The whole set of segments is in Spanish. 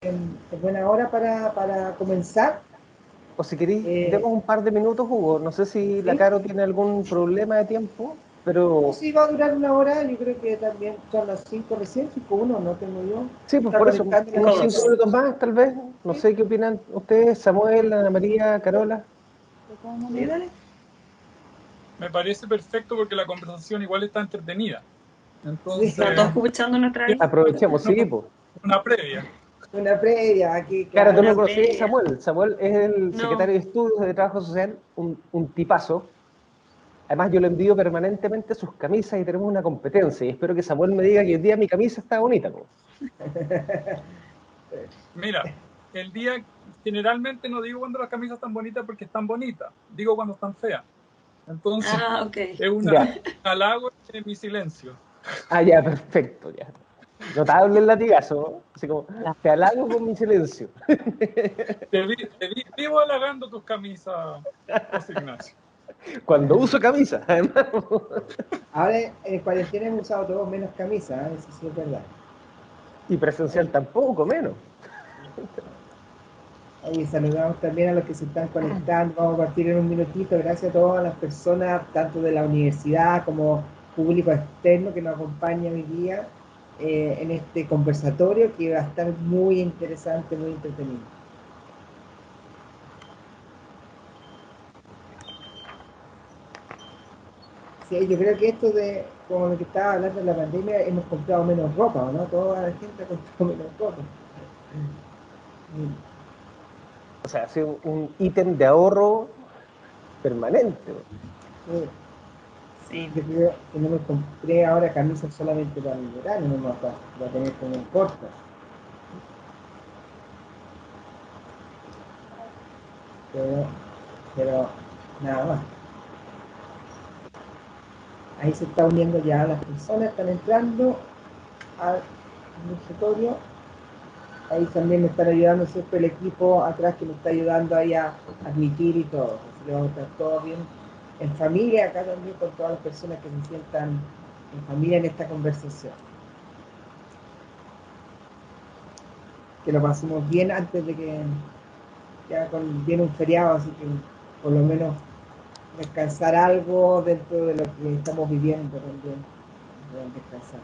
es buena hora para comenzar. O si queréis, Eh, demos un par de minutos, Hugo. No sé si la ¿Sí? Caro tiene algún problema de tiempo, No, pero sí, va a durar una hora. Yo creo que también son las 5 recién, 5:01, no tengo yo. sí, Se pues está por eso, conectando la unos gente 5 minutos ahora. más, tal vez. No ¿Sí? sé qué opinan ustedes, Samuel, Ana María, Carola. ¿Sí, dale? Me parece perfecto porque la conversación igual está entretenida. Sí. Estamos todos Entonces, escuchando nuestra es vida. Aprovechemos, sí, pues. una previa. Una previa aquí, Claro, tú claro. no Una conocías a previa. Samuel. Samuel es el secretario No. de Estudios de Trabajo Social, un tipazo. Además, yo le envío permanentemente sus camisas y tenemos una competencia. Y espero que Samuel me diga que hoy día mi camisa está bonita, po. Mira, el día generalmente no digo cuando las camisas están bonitas porque están bonitas, digo cuando están feas. Entonces, Ah, ok. es un Ya. halago en mi silencio. Ah, ya, perfecto, ya. Notable el latigazo, así como, te halago con mi silencio. Te vivo halagando tus camisas, José Ignacio. Cuando uso camisa, además. Ahora en cuarentena hemos usado todos menos camisa, eso sí es verdad. Y presencial Ahí, tampoco, menos. ahí saludamos también a los que se están conectando. Vamos a partir en un minutito. Gracias a todas las personas, tanto de la universidad como público externo que nos acompaña hoy día en este conversatorio que va a estar muy interesante, muy entretenido. Sí, yo creo que esto de, como lo que estaba hablando de la pandemia, hemos comprado menos ropa, ¿no? Toda la gente ha comprado menos ropa. O sea, ha sido un ítem de ahorro permanente. Sí, Sí. yo creo que no me compré ahora camisas solamente para el verano, no me va a tener como cortas. Pero, pero nada más. Ahí se está uniendo ya las personas, están entrando al conversatorio. Ahí también me están ayudando siempre el equipo atrás que me está ayudando ahí a admitir y todo. Así que vamos a estar todos bien en familia, acá también con todas las personas que se sientan en familia en esta conversación. Que lo pasemos bien antes de que ya viene un feriado, así que por lo menos descansar algo dentro de lo que estamos viviendo también. Descansar.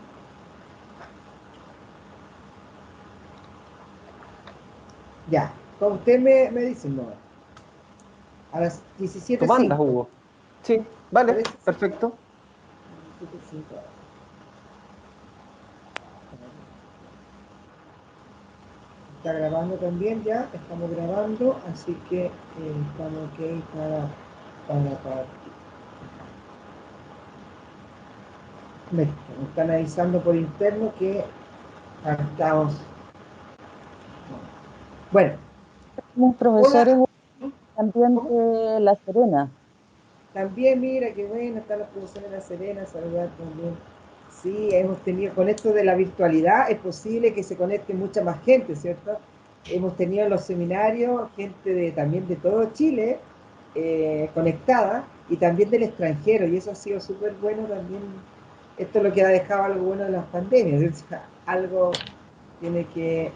Ya, como usted me dice, no. A las ¿Tú mandas, 17:05. Hugo? Sí, vale, ¿Parece? Sí. perfecto. 17:05. Está grabando también ya, estamos grabando, así que estamos ok para partir. Me están avisando por interno que estamos. Bueno, Somos profesores hola. también ¿Cómo? de La Serena. También, mira, qué bueno, están los profesores de La Serena, saludar también. Sí, hemos tenido, con esto de la virtualidad, es posible que se conecte mucha más gente, ¿cierto? Hemos tenido en los seminarios gente también de todo Chile conectada y también del extranjero, y eso ha sido súper bueno también. Esto es lo que ha dejado algo bueno de las pandemias, ¿cierto? Algo tiene que,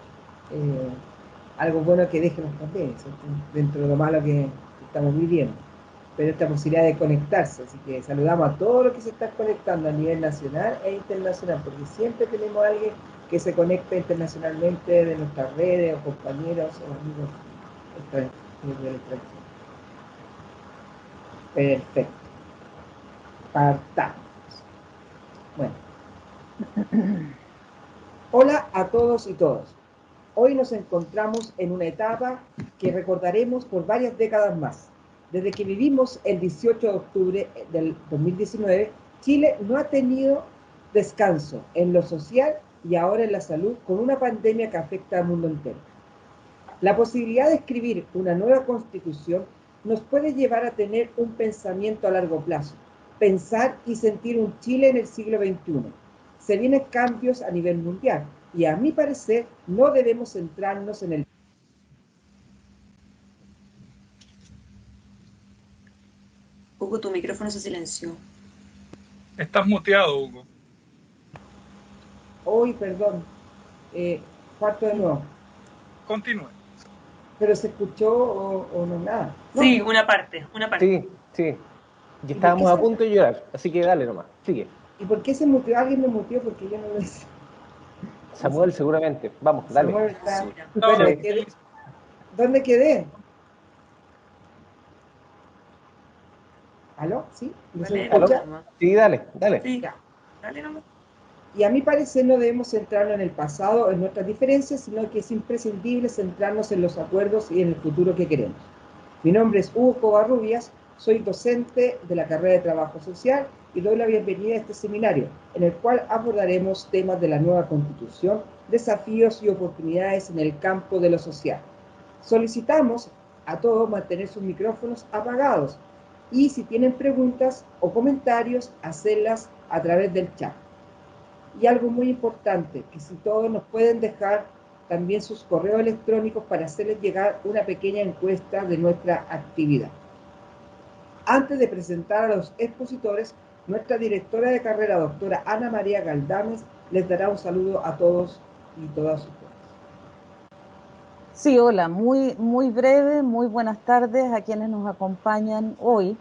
algo bueno que deje las pandemias, ¿cierto? Dentro de lo malo que estamos viviendo, pero esta posibilidad de conectarse. Así que saludamos a todos los que se están conectando a nivel nacional e internacional, porque siempre tenemos a alguien que se conecta internacionalmente de nuestras redes, o compañeros o amigos del extranjero. Perfecto. Partamos. Bueno, hola a todos y todas. Hoy nos encontramos en una etapa que recordaremos por varias décadas más. Desde que vivimos el 18 de octubre del 2019, Chile no ha tenido descanso en lo social y ahora en la salud, con una pandemia que afecta al mundo entero. La posibilidad de escribir una nueva constitución nos puede llevar a tener un pensamiento a largo plazo, pensar y sentir un Chile en el siglo XXI. Se vienen cambios a nivel mundial y, a mi parecer, no debemos centrarnos en el... Hugo, tu micrófono se silenció. Estás muteado, Hugo. Hoy, perdón, parto de nuevo. Continúe. Pero se escuchó o no nada. No. Sí, una parte, una parte. Sí, sí. Y estábamos a punto de llorar, así que dale nomás, sigue. ¿Y por qué se muteó? Alguien me muteó porque yo no lo hice. Samuel seguramente. Vamos, dale. Samuel está. Basura. Bueno, Sí. ¿dónde quedé? ¿Aló? ¿Sí? ¿No se me Dale, ¿Aló? escucha? nomás. Sí, dale, dale. Sí, Ya. dale nomás. Y a mi parecer no debemos centrarnos en el pasado, en nuestras diferencias, sino que es imprescindible centrarnos en los acuerdos y en el futuro que queremos. Mi nombre es Hugo Covarrubias, soy docente de la carrera de Trabajo Social y doy la bienvenida a este seminario, en el cual abordaremos temas de la nueva Constitución, desafíos y oportunidades en el campo de lo social. Solicitamos a todos mantener sus micrófonos apagados y si tienen preguntas o comentarios, hacerlas a través del chat. Y algo muy importante, que si todos nos pueden dejar también sus correos electrónicos para hacerles llegar una pequeña encuesta de nuestra actividad. Antes de presentar a los expositores, nuestra directora de carrera, doctora Ana María Galdames, les dará un saludo a todos y todas ustedes. Sí, hola, muy breve, muy buenas tardes a quienes nos acompañan hoy.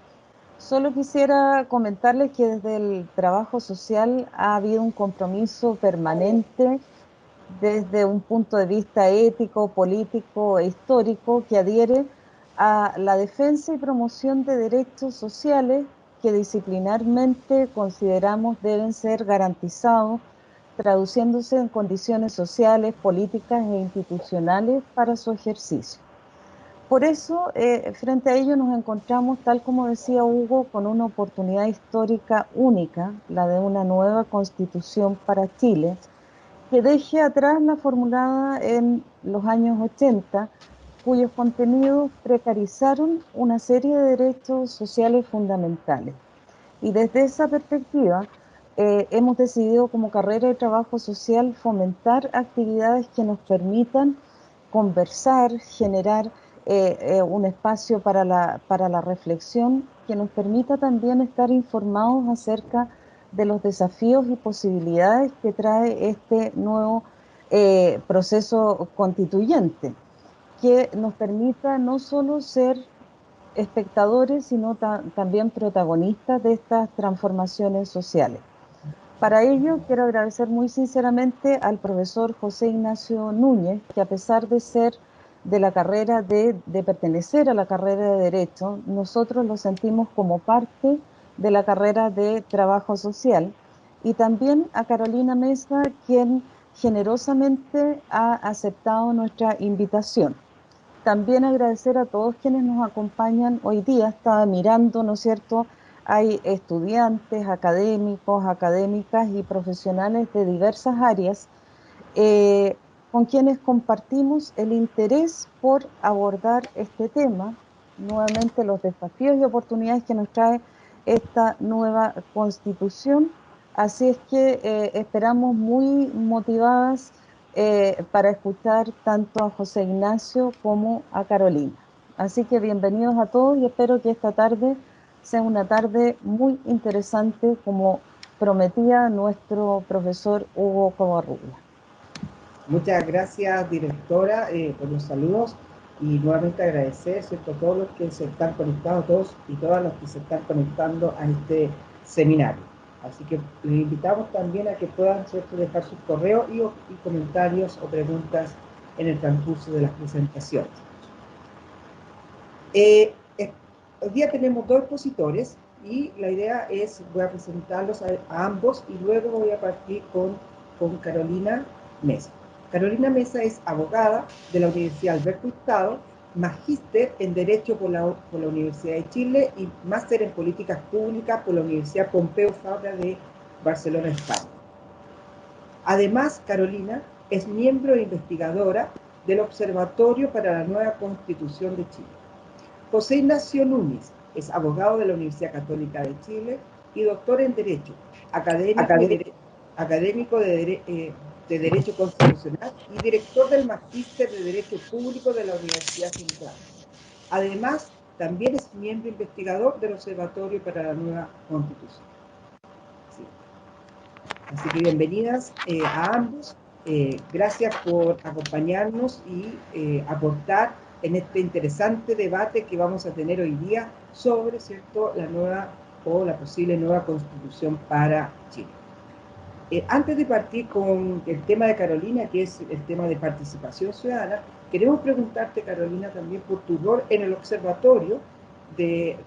Solo quisiera comentarles que desde el trabajo social ha habido un compromiso permanente desde un punto de vista ético, político e histórico que adhiere a la defensa y promoción de derechos sociales que disciplinarmente consideramos deben ser garantizados, traduciéndose en condiciones sociales, políticas e institucionales para su ejercicio. Por eso, frente a ello nos encontramos, tal como decía Hugo, con una oportunidad histórica única, la de una nueva constitución para Chile, que deje atrás la formulada en los años 80, cuyos contenidos precarizaron una serie de derechos sociales fundamentales. Y desde esa perspectiva, hemos decidido como carrera de trabajo social fomentar actividades que nos permitan conversar, generar un espacio para la reflexión, que nos permita también estar informados acerca de los desafíos y posibilidades que trae este nuevo proceso constituyente, que nos permita no solo ser espectadores, sino también protagonistas de estas transformaciones sociales. Para ello, quiero agradecer muy sinceramente al profesor José Ignacio Núñez, que a pesar de ser de la carrera de pertenecer a la carrera de Derecho, nosotros lo sentimos como parte de la carrera de Trabajo Social, y también a Carolina Mesa, quien generosamente ha aceptado nuestra invitación. También agradecer a todos quienes nos acompañan hoy día. Estaba mirando, ¿no es cierto? Hay estudiantes, académicos, académicas y profesionales de diversas áreas eh, con quienes compartimos el interés por abordar este tema, nuevamente los desafíos y oportunidades que nos trae esta nueva constitución. Así es que esperamos muy motivadas para escuchar tanto a José Ignacio como a Carolina. Así que bienvenidos a todos y espero que esta tarde sea una tarde muy interesante como prometía nuestro profesor Hugo Covarrubias. Muchas gracias, directora, por los saludos y nuevamente agradecer, ¿cierto?, a todos los que se están conectados, todos y todas los que se están conectando a este seminario. Así que les invitamos también a que puedan, ¿cierto?, dejar sus correos y comentarios o preguntas en el transcurso de las presentaciones. Hoy día tenemos dos expositores y la idea es, voy a presentarlos a ambos y luego voy a partir con Carolina Mesa. Carolina Mesa es abogada de la Universidad Alberto Hurtado, magíster en Derecho por la Universidad de Chile y máster en Políticas Públicas por la Universidad Pompeu Fabra de Barcelona, España. Además, Carolina es miembro e investigadora del Observatorio para la Nueva Constitución de Chile. José Ignacio Núñez es abogado de la Universidad Católica de Chile y doctor en Derecho, académico de Derecho Constitucional y director del Magíster de Derecho Público de la Universidad Central. Además, también es miembro investigador del Observatorio para la Nueva Constitución. Sí. Así que bienvenidas a ambos Gracias por acompañarnos y aportar en este interesante debate que vamos a tener hoy día sobre, ¿cierto?, la nueva o la posible nueva constitución para Chile. Antes de partir con el tema de Carolina, que es el tema de participación ciudadana, queremos preguntarte, Carolina, también por tu rol en el observatorio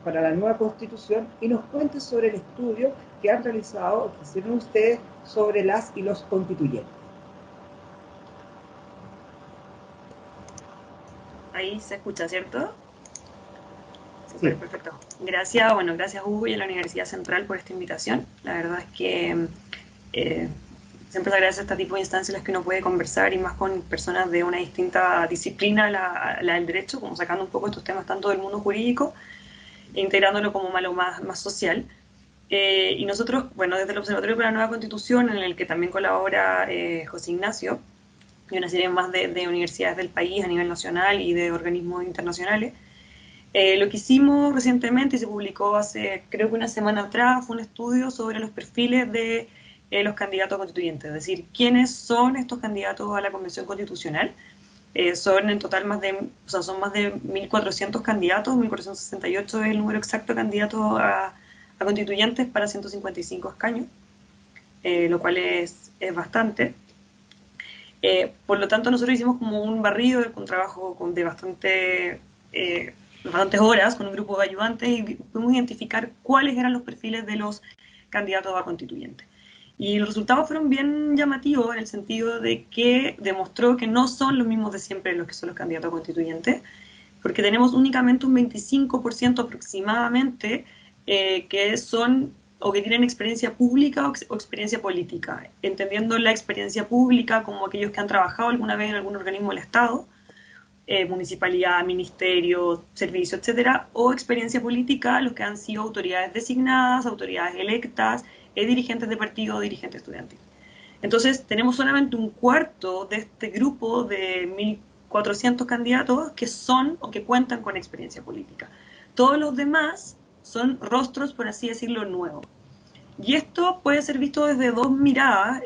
para la nueva constitución, y nos cuentes sobre el estudio que han realizado, que hicieron ustedes sobre las y los constituyentes. Ahí se escucha, ¿cierto? Sí. Perfecto. Gracias, bueno, gracias Hugo y a la Universidad Central por esta invitación. La verdad es que siempre se agradece este tipo de instancias en las que uno puede conversar, y más con personas de una distinta disciplina, la del derecho, como sacando un poco estos temas tanto del mundo jurídico e integrándolo como algo más social. Y nosotros, bueno, desde el Observatorio para la Nueva Constitución, en el que también colabora José Ignacio, y una serie más de universidades del país a nivel nacional y de organismos internacionales, lo que hicimos recientemente y se publicó hace creo que una semana atrás fue un estudio sobre los perfiles de los candidatos constituyentes, es decir, quiénes son estos candidatos a la Convención Constitucional. Son en total son más de 1.400 candidatos, 1.468 es el número exacto de candidatos a constituyentes para 155 escaños, lo cual es bastante. Por lo tanto, nosotros hicimos como un barrido, un trabajo de bastantes horas con un grupo de ayudantes, y pudimos identificar cuáles eran los perfiles de los candidatos a constituyentes. Y los resultados fueron bien llamativos en el sentido de que demostró que no son los mismos de siempre los que son los candidatos a constituyentes, porque tenemos únicamente un 25% aproximadamente que son o que tienen experiencia pública o experiencia política, entendiendo la experiencia pública como aquellos que han trabajado alguna vez en algún organismo del Estado, municipalidad, ministerio, servicio, etcétera, o experiencia política, los que han sido autoridades designadas, autoridades electas, dirigentes de partido o dirigentes estudiantiles. Entonces, tenemos solamente un cuarto de este grupo de 1.400 candidatos que son o que cuentan con experiencia política. Todos los demás son rostros, por así decirlo, nuevos. Y esto puede ser visto desde dos miradas.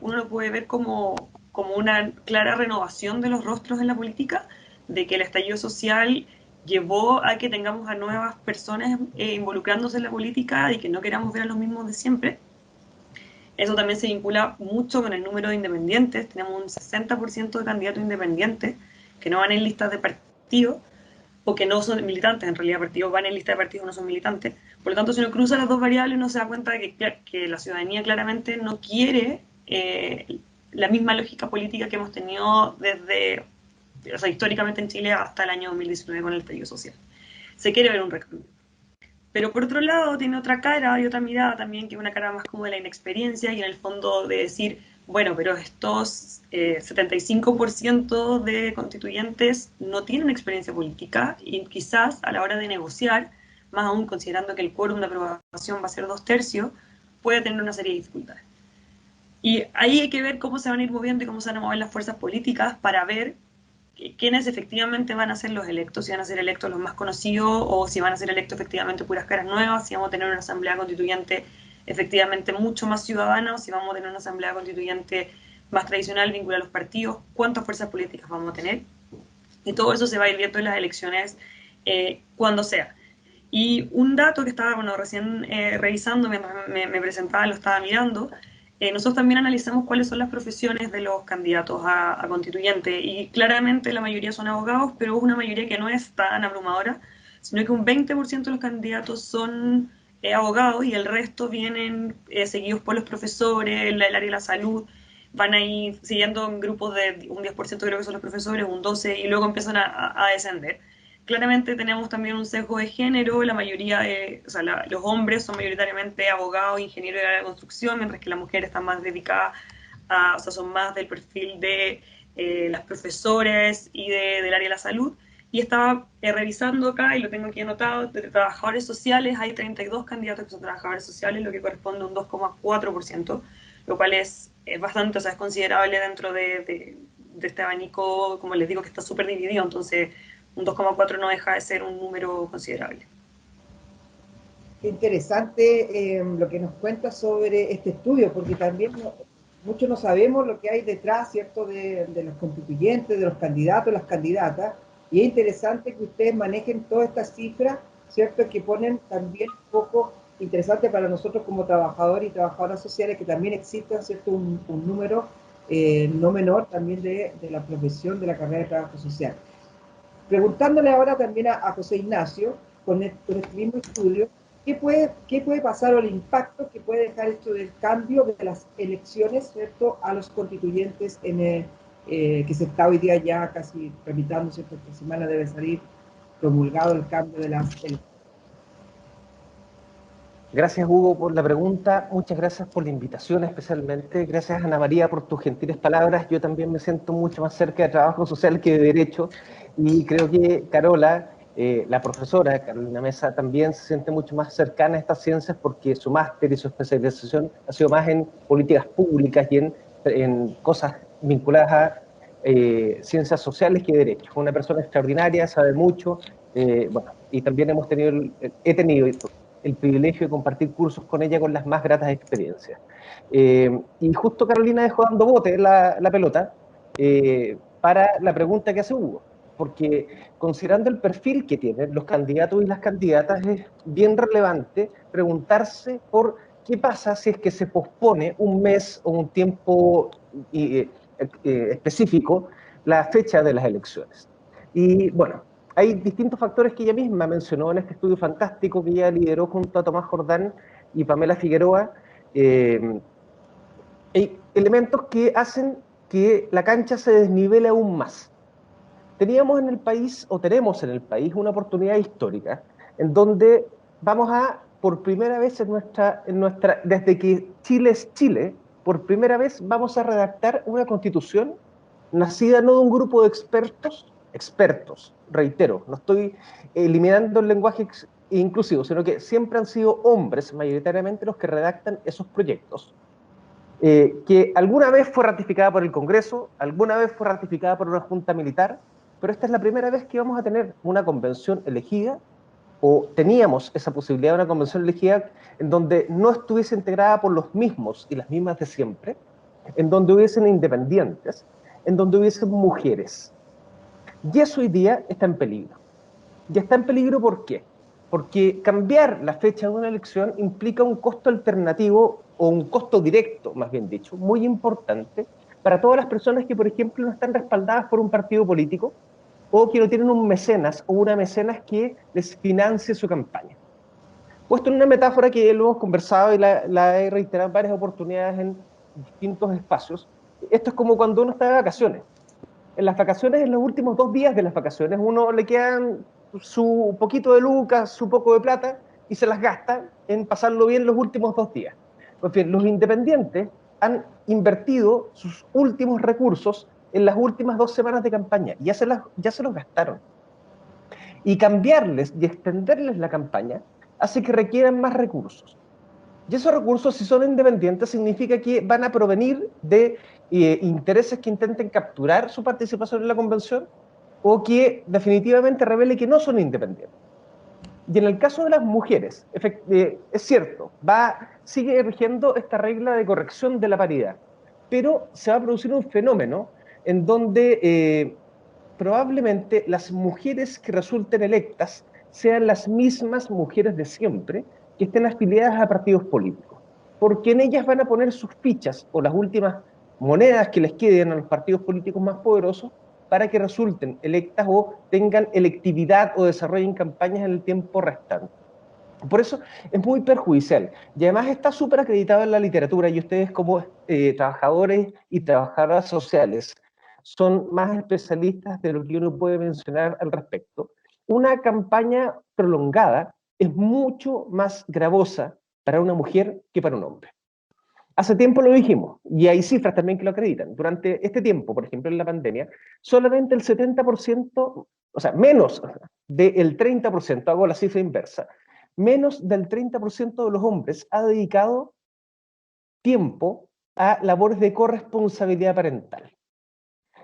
Uno lo puede ver como una clara renovación de los rostros en la política, de que el estallido social llevó a que tengamos a nuevas personas involucrándose en la política y que no queramos ver a los mismos de siempre. Eso también se vincula mucho con el número de independientes. Tenemos un 60% de candidatos independientes que no van en listas de partido o que no son militantes, en realidad partidos van en lista de partidos, no son militantes. Por lo tanto, si uno cruza las dos variables, uno se da cuenta de que la ciudadanía claramente no quiere la misma lógica política que hemos tenido históricamente en Chile hasta el año 2019 con el estallido social. Se quiere ver un recambio. Pero por otro lado tiene otra cara y otra mirada también, que es una cara más como de la inexperiencia y en el fondo de decir, bueno, pero estos 75% de constituyentes no tienen experiencia política y quizás a la hora de negociar, más aún considerando que el quórum de aprobación va a ser 2/3, puede tener una serie de dificultades. Y ahí hay que ver cómo se van a ir moviendo y cómo se van a mover las fuerzas políticas para ver quiénes efectivamente van a ser los electos, si van a ser electos los más conocidos o si van a ser electos efectivamente puras caras nuevas, si vamos a tener una asamblea constituyente efectivamente mucho más ciudadana o si vamos a tener una asamblea constituyente más tradicional vinculada a los partidos, cuántas fuerzas políticas vamos a tener. Y todo eso se va a ir viendo en las elecciones cuando sea. Y un dato que estaba recién revisando, me presentaba, lo estaba mirando. Nosotros también analizamos cuáles son las profesiones de los candidatos a constituyente y claramente la mayoría son abogados, pero es una mayoría que no es tan abrumadora, sino que un 20% de los candidatos son abogados y el resto vienen seguidos por los profesores, el área de la salud, van a ir siguiendo en grupos de un 10% creo que son los profesores, un 12% y luego empiezan a descender. Claramente tenemos también un sesgo de género, la mayoría los hombres son mayoritariamente abogados, ingenieros de la construcción, mientras que las mujeres están más dedicadas son más del perfil de las profesores y del área de la salud. Y estaba revisando acá, y lo tengo aquí anotado, de trabajadores sociales, hay 32 candidatos que son trabajadores sociales, lo que corresponde a un 2,4%, lo cual es bastante, es considerable dentro de este abanico, como les digo, que está súper dividido, entonces un 2,4 no deja de ser un número considerable. Qué interesante lo que nos cuenta sobre este estudio, porque también muchos no sabemos lo que hay detrás, ¿cierto?, de los constituyentes, de los candidatos, las candidatas, y es interesante que ustedes manejen todas estas cifras, ¿cierto?, que ponen también un poco interesante para nosotros como trabajadores y trabajadoras sociales, que también exista, ¿cierto?, un número no menor también de la profesión de la carrera de trabajo social. Preguntándole ahora también a José Ignacio, con este mismo estudio, ¿qué puede pasar o el impacto que puede dejar esto del cambio de las elecciones, ¿cierto?, a los constituyentes que se está hoy día ya casi tramitando, ¿cierto?, esta semana debe salir promulgado el cambio de las elecciones? Gracias, Hugo, por la pregunta. Muchas gracias por la invitación, especialmente. Gracias, Ana María, por tus gentiles palabras. Yo también me siento mucho más cerca de trabajo social que de derecho. Y creo que Carola, la profesora Carolina Mesa, también se siente mucho más cercana a estas ciencias porque su máster y su especialización ha sido más en políticas públicas y en cosas vinculadas a ciencias sociales que derecho. Es una persona extraordinaria, sabe mucho. Bueno, y también he tenido el privilegio de compartir cursos con ella con las más gratas experiencias. Y justo Carolina dejó dando bote la pelota para la pregunta que hace Hugo, porque considerando el perfil que tienen los candidatos y las candidatas, es bien relevante preguntarse por qué pasa si es que se pospone un mes o un tiempo específico la fecha de las elecciones. Y bueno, hay distintos factores que ella misma mencionó en este estudio fantástico que ella lideró junto a Tomás Jordán y Pamela Figueroa. Hay elementos que hacen que la cancha se desnivele aún más. Teníamos en el país, o tenemos en el país, una oportunidad histórica en donde vamos a, por primera vez desde que Chile es Chile, por primera vez vamos a redactar una constitución nacida no de un grupo de expertos, reitero, no estoy eliminando el lenguaje inclusivo, sino que siempre han sido hombres mayoritariamente los que redactan esos proyectos, que alguna vez fue ratificada por el Congreso, alguna vez fue ratificada por una junta militar, pero esta es la primera vez que vamos a tener una convención elegida, o teníamos esa posibilidad de una convención elegida en donde no estuviese integrada por los mismos y las mismas de siempre, en donde hubiesen independientes, en donde hubiesen mujeres. Y eso hoy día está en peligro. Y está en peligro, ¿por qué? Porque cambiar la fecha de una elección implica un costo alternativo o un costo directo, más bien dicho, muy importante para todas las personas que, por ejemplo, no están respaldadas por un partido político o que no tienen un mecenas o una mecenas que les financie su campaña. Puesto en una metáfora que lo hemos conversado y la he reiterado en varias oportunidades en distintos espacios, esto es como cuando uno está de vacaciones. En las vacaciones, en los últimos 2 días de las vacaciones, uno le quedan su poquito de lucas, su poco de plata, y se las gasta en pasarlo bien los últimos 2 días. Pues bien, los independientes han invertido sus últimos recursos en las últimas 2 semanas de campaña, y ya se los gastaron. Y cambiarles y extenderles la campaña hace que requieran más recursos. Y esos recursos, si son independientes, significa que van a provenir de intereses que intenten capturar su participación en la convención o que definitivamente revele que no son independientes. Y en el caso de las mujeres, es cierto, sigue rigiendo esta regla de corrección de la paridad, pero se va a producir un fenómeno en donde probablemente las mujeres que resulten electas sean las mismas mujeres de siempre que estén afiliadas a partidos políticos, porque en ellas van a poner sus fichas o las últimas monedas que les queden a los partidos políticos más poderosos para que resulten electas o tengan electividad o desarrollen campañas en el tiempo restante. Por eso es muy perjudicial. Y además está súper acreditado en la literatura, y ustedes como trabajadores y trabajadoras sociales son más especialistas de lo que uno puede mencionar al respecto. Una campaña prolongada es mucho más gravosa para una mujer que para un hombre. Hace tiempo lo dijimos, y hay cifras también que lo acreditan. Durante este tiempo, por ejemplo, en la pandemia, solamente el 70%, o sea, menos del 30%, hago la cifra inversa, menos del 30% de los hombres ha dedicado tiempo a labores de corresponsabilidad parental.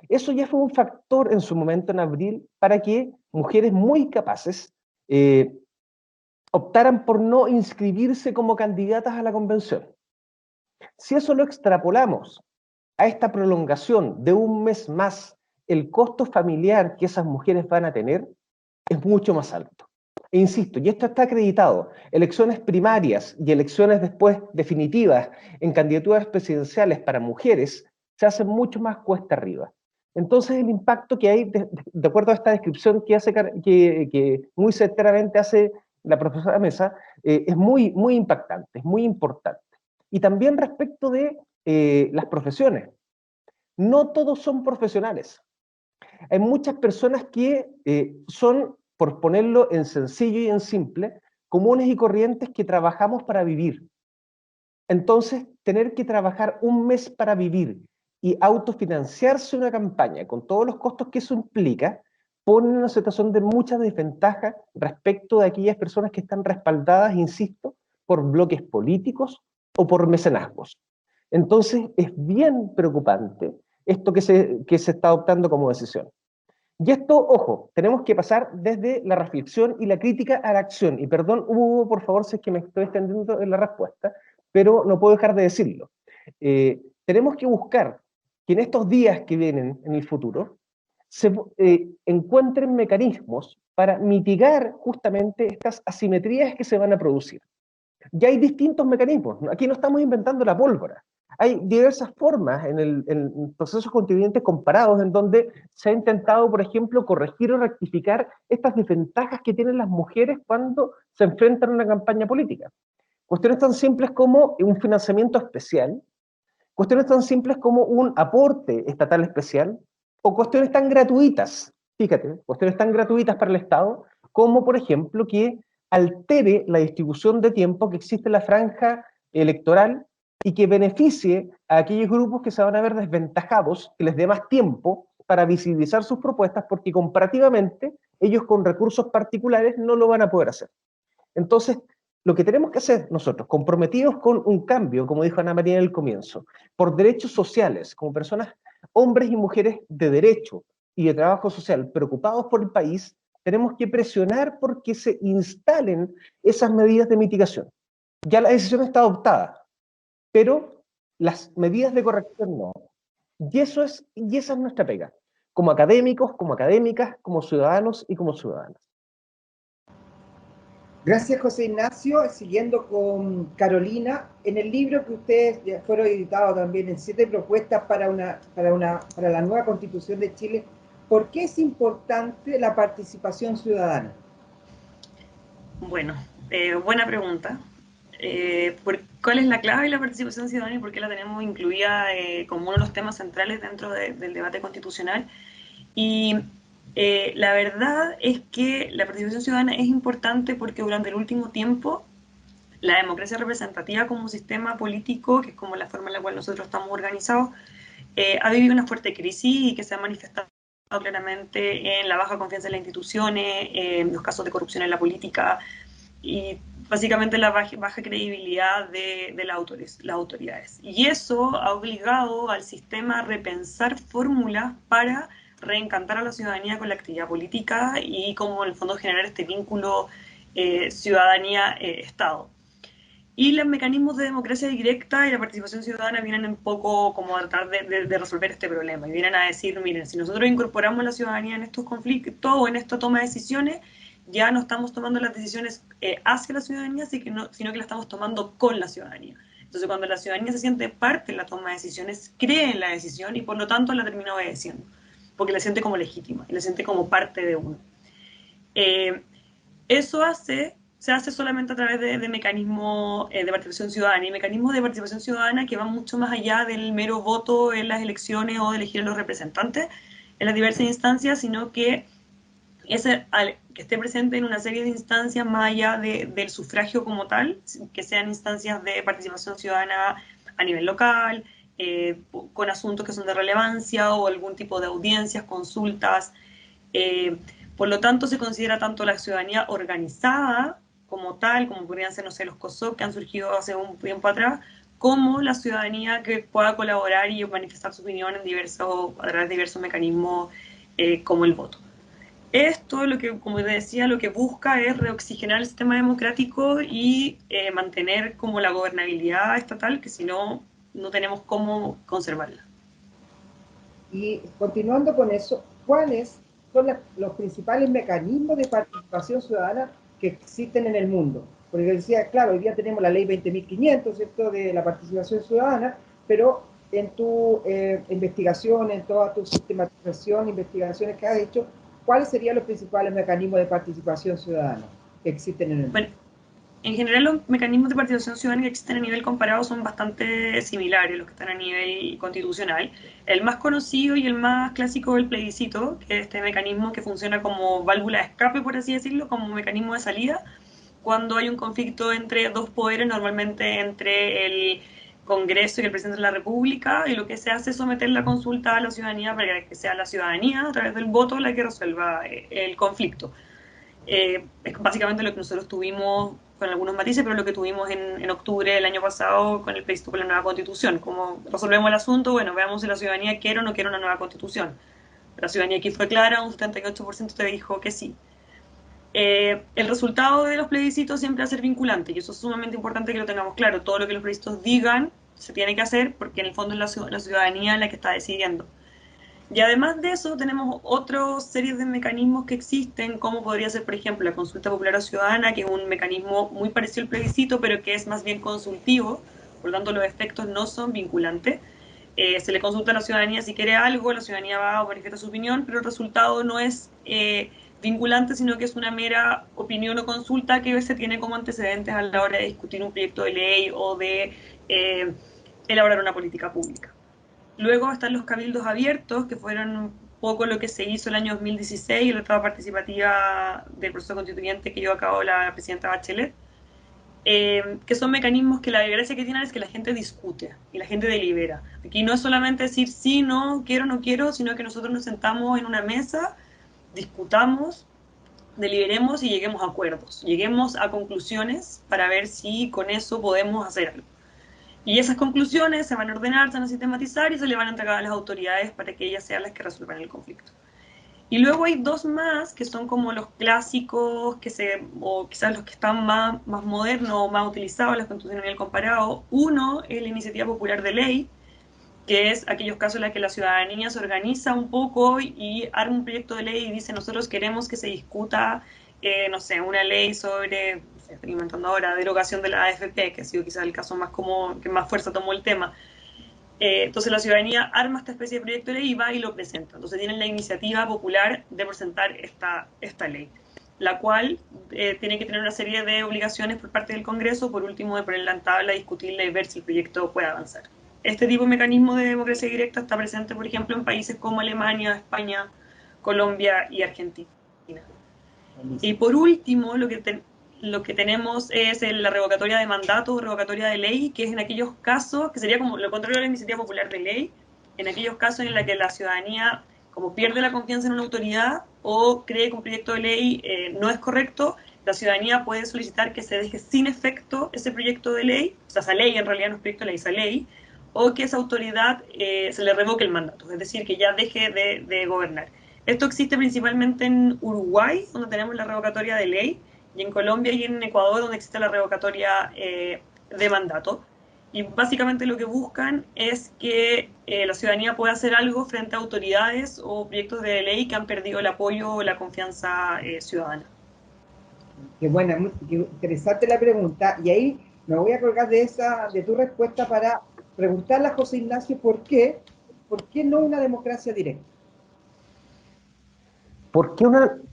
Eso ya fue un factor en su momento en abril para que mujeres muy capaces optaran por no inscribirse como candidatas a la convención. Si eso lo extrapolamos a esta prolongación de un mes más, el costo familiar que esas mujeres van a tener es mucho más alto. E insisto, y esto está acreditado, elecciones primarias y elecciones después definitivas en candidaturas presidenciales para mujeres se hacen mucho más cuesta arriba. Entonces el impacto que hay, de acuerdo a esta descripción que muy certeramente hace la profesora Mesa, es muy, muy impactante, es muy importante. Y también respecto de las profesiones. No todos son profesionales. Hay muchas personas que son, por ponerlo en sencillo y en simple, comunes y corrientes que trabajamos para vivir. Entonces, tener que trabajar un mes para vivir y autofinanciarse una campaña con todos los costos que eso implica, pone en una situación de mucha desventaja respecto de aquellas personas que están respaldadas, insisto, por bloques políticos o por mecenazgos. Entonces, es bien preocupante esto que se está adoptando como decisión. Y esto, ojo, tenemos que pasar desde la reflexión y la crítica a la acción. Y perdón, Hugo, por favor, si es que me estoy extendiendo en la respuesta, pero no puedo dejar de decirlo. Tenemos que buscar que en estos días que vienen en el futuro se encuentren mecanismos para mitigar justamente estas asimetrías que se van a producir. Ya hay distintos mecanismos. Aquí no estamos inventando la pólvora. Hay diversas formas en procesos constituyentes comparados en donde se ha intentado, por ejemplo, corregir o rectificar estas desventajas que tienen las mujeres cuando se enfrentan a una campaña política. Cuestiones tan simples como un financiamiento especial, cuestiones tan simples como un aporte estatal especial, o cuestiones tan gratuitas, fíjate, cuestiones tan gratuitas para el Estado, como por ejemplo que altere la distribución de tiempo que existe en la franja electoral y que beneficie a aquellos grupos que se van a ver desventajados, que les dé más tiempo para visibilizar sus propuestas, porque comparativamente ellos con recursos particulares no lo van a poder hacer. Entonces, lo que tenemos que hacer nosotros, comprometidos con un cambio, como dijo Ana María en el comienzo, por derechos sociales, como personas, hombres y mujeres de derecho y de trabajo social, preocupados por el país, tenemos que presionar porque se instalen esas medidas de mitigación. Ya la decisión está adoptada, pero las medidas de corrección no. Y esa es nuestra pega, como académicos, como académicas, como ciudadanos y como ciudadanas. Gracias, José Ignacio. Siguiendo con Carolina, en el libro que ustedes ya fueron editados también en 7 propuestas para la nueva Constitución de Chile, ¿por qué es importante la participación ciudadana? Bueno, buena pregunta. ¿Cuál es la clave de la participación ciudadana y por qué la tenemos incluida como uno de los temas centrales dentro del debate constitucional? Y la verdad es que la participación ciudadana es importante porque durante el último tiempo la democracia representativa como un sistema político, que es como la forma en la cual nosotros estamos organizados, ha vivido una fuerte crisis y que se ha manifestado claramente en la baja confianza en las instituciones, en los casos de corrupción en la política y básicamente la baja credibilidad de las autoridades. Y eso ha obligado al sistema a repensar fórmulas para reencantar a la ciudadanía con la actividad política y como en el fondo generar este vínculo ciudadanía-Estado. Y los mecanismos de democracia directa y la participación ciudadana vienen un poco como a tratar de resolver este problema y vienen a decir, miren, si nosotros incorporamos a la ciudadanía en estos conflictos o en esta toma de decisiones, ya no estamos tomando las decisiones hacia la ciudadanía, sino que la estamos tomando con la ciudadanía. Entonces, cuando la ciudadanía se siente parte en la toma de decisiones, cree en la decisión y por lo tanto la termina obedeciendo, porque la siente como legítima y la siente como parte de uno. Eso se hace solamente a través de mecanismos de participación ciudadana y mecanismos de participación ciudadana que van mucho más allá del mero voto en las elecciones o de elegir a los representantes en las diversas instancias, sino que que esté presente en una serie de instancias más allá del sufragio como tal, que sean instancias de participación ciudadana a nivel local, con asuntos que son de relevancia o algún tipo de audiencias, consultas. Por lo tanto, se considera tanto la ciudadanía organizada como tal, como podrían ser, no sé, los COSOC que han surgido hace un tiempo atrás, como la ciudadanía que pueda colaborar y manifestar su opinión a través de diversos mecanismos como el voto. Esto, como te decía, lo que busca es reoxigenar el sistema democrático y mantener como la gobernabilidad estatal, que si no, no tenemos cómo conservarla. Y continuando con eso, ¿cuáles son los principales mecanismos de participación ciudadana que existen en el mundo? Porque decía, claro, hoy día tenemos la ley 20.500, ¿cierto?, de la participación ciudadana, pero en tu investigación, en toda tu sistematización, investigaciones que has hecho, ¿cuáles serían los principales mecanismos de participación ciudadana que existen en el mundo? Bueno, en general los mecanismos de participación ciudadana que existen a nivel comparado son bastante similares a los que están a nivel constitucional. El más conocido y el más clásico es el plebiscito, que es este mecanismo que funciona como válvula de escape, por así decirlo, como mecanismo de salida, cuando hay un conflicto entre dos poderes, normalmente entre el Congreso y el presidente de la República, y lo que se hace es someter la consulta a la ciudadanía para que sea la ciudadanía, a través del voto, la que resuelva el conflicto. Es básicamente lo que nosotros tuvimos, con algunos matices, pero lo que tuvimos en octubre del año pasado con el plebiscito por la nueva constitución. ¿Cómo resolvemos el asunto? Bueno, veamos si la ciudadanía quiere o no quiere una nueva constitución. La ciudadanía aquí fue clara, un 78% te dijo que sí. El resultado de los plebiscitos siempre va a ser vinculante, y eso es sumamente importante que lo tengamos claro. Todo lo que los plebiscitos digan se tiene que hacer, porque en el fondo es la ciudadanía la que está decidiendo. Y además de eso, tenemos otra serie de mecanismos que existen, como podría ser, por ejemplo, la consulta popular o ciudadana, que es un mecanismo muy parecido al plebiscito, pero que es más bien consultivo, por lo tanto los efectos no son vinculantes. Se le consulta a la ciudadanía si quiere algo, la ciudadanía va o manifiesta su opinión, pero el resultado no es vinculante, sino que es una mera opinión o consulta que se tiene como antecedentes a la hora de discutir un proyecto de ley o de elaborar una política pública. Luego están los cabildos abiertos, que fueron un poco lo que se hizo el año 2016, la etapa participativa del proceso constituyente que llevó a cabo la presidenta Bachelet, que son mecanismos que la gracia que tienen es que la gente discute y la gente delibera. Aquí no es solamente decir sí, no quiero, sino que nosotros nos sentamos en una mesa, discutamos, deliberemos y lleguemos a acuerdos, lleguemos a conclusiones para ver si con eso podemos hacer algo. Y esas conclusiones se van a ordenar, se van a sistematizar y se le van a entregar a las autoridades para que ellas sean las que resuelvan el conflicto. Y luego hay dos más que son como los clásicos, o quizás los que están más modernos o más utilizados en la constitución a nivel comparado. Uno es la iniciativa popular de ley, que es aquellos casos en los que la ciudadanía se organiza un poco y arma un proyecto de ley y dice: nosotros queremos que se discuta, no sé, una ley sobre, estoy inventando ahora, derogación de la AFP, que ha sido quizás el caso más que más fuerza tomó el tema. Entonces la ciudadanía arma esta especie de proyecto de ley y va y lo presenta. Entonces tienen la iniciativa popular de presentar esta ley, la cual tiene que tener una serie de obligaciones por parte del Congreso, por último de ponerla en tabla, discutirla y ver si el proyecto puede avanzar. Este tipo de mecanismo de democracia directa está presente, por ejemplo, en países como Alemania, España, Colombia y Argentina. Y por último, lo que tenemos es la revocatoria de mandato o revocatoria de ley, que es en aquellos casos, que sería como lo contrario a la iniciativa popular de ley, en aquellos casos en los que la ciudadanía como pierde la confianza en una autoridad o cree que un proyecto de ley no es correcto, la ciudadanía puede solicitar que se deje sin efecto ese proyecto de ley, o sea, esa ley en realidad no es proyecto de ley, esa ley, o que esa autoridad se le revoque el mandato, es decir, que ya deje de gobernar. Esto existe principalmente en Uruguay, donde tenemos la revocatoria de ley, y en Colombia y en Ecuador, donde existe la revocatoria de mandato. Y básicamente lo que buscan es que la ciudadanía pueda hacer algo frente a autoridades o proyectos de ley que han perdido el apoyo o la confianza ciudadana. Qué buena, qué interesante la pregunta. Y ahí me voy a colgar de tu respuesta para preguntarle a José Ignacio por qué no una democracia directa. ¿Por qué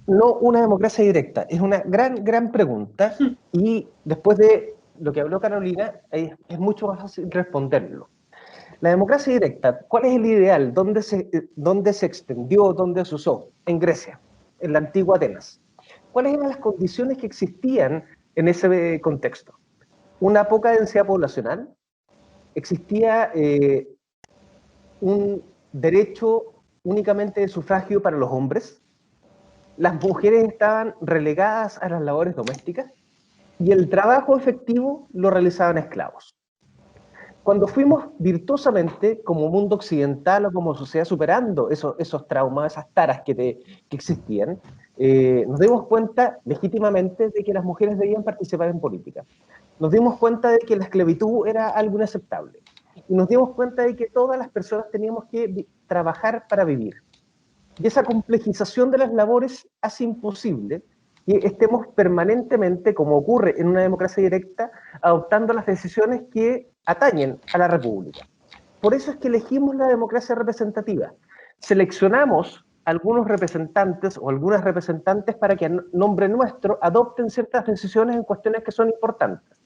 no una democracia directa? Es una gran pregunta, y después de lo que habló Carolina, es mucho más fácil responderlo. La democracia directa, ¿cuál es el ideal? ¿Dónde se extendió? ¿Dónde se usó? En Grecia, en la antigua Atenas. ¿Cuáles eran las condiciones que existían en ese contexto? Una poca densidad poblacional, existía un derecho únicamente de sufragio para los hombres, las mujeres estaban relegadas a las labores domésticas y el trabajo efectivo lo realizaban esclavos. Cuando fuimos virtuosamente, como mundo occidental o como sociedad, superando esos traumas, esas taras que existían, nos dimos cuenta legítimamente de que las mujeres debían participar en política. Nos dimos cuenta de que la esclavitud era algo inaceptable. Y nos dimos cuenta de que todas las personas teníamos que trabajar para vivir. Y esa complejización de las labores hace imposible que estemos permanentemente, como ocurre en una democracia directa, adoptando las decisiones que atañen a la República. Por eso es que elegimos la democracia representativa. Seleccionamos algunos representantes o algunas representantes para que a nombre nuestro adopten ciertas decisiones en cuestiones que son importantes.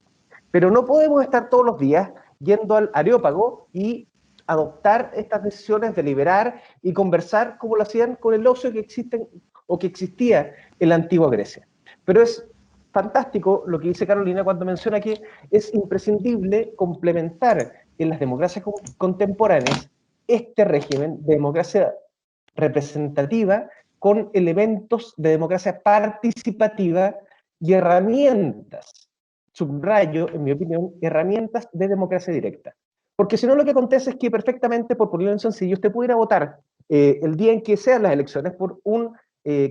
Pero no podemos estar todos los días yendo al Areópago y adoptar estas decisiones, deliberar y conversar como lo hacían con el ocio que existen o que existía en la antigua Grecia. Pero es fantástico lo que dice Carolina cuando menciona que es imprescindible complementar en las democracias contemporáneas este régimen de democracia representativa con elementos de democracia participativa y herramientas, subrayo, en mi opinión, herramientas de democracia directa. Porque si no, lo que acontece es que perfectamente, por ponerlo en sencillo, usted pudiera votar el día en que sean las elecciones por un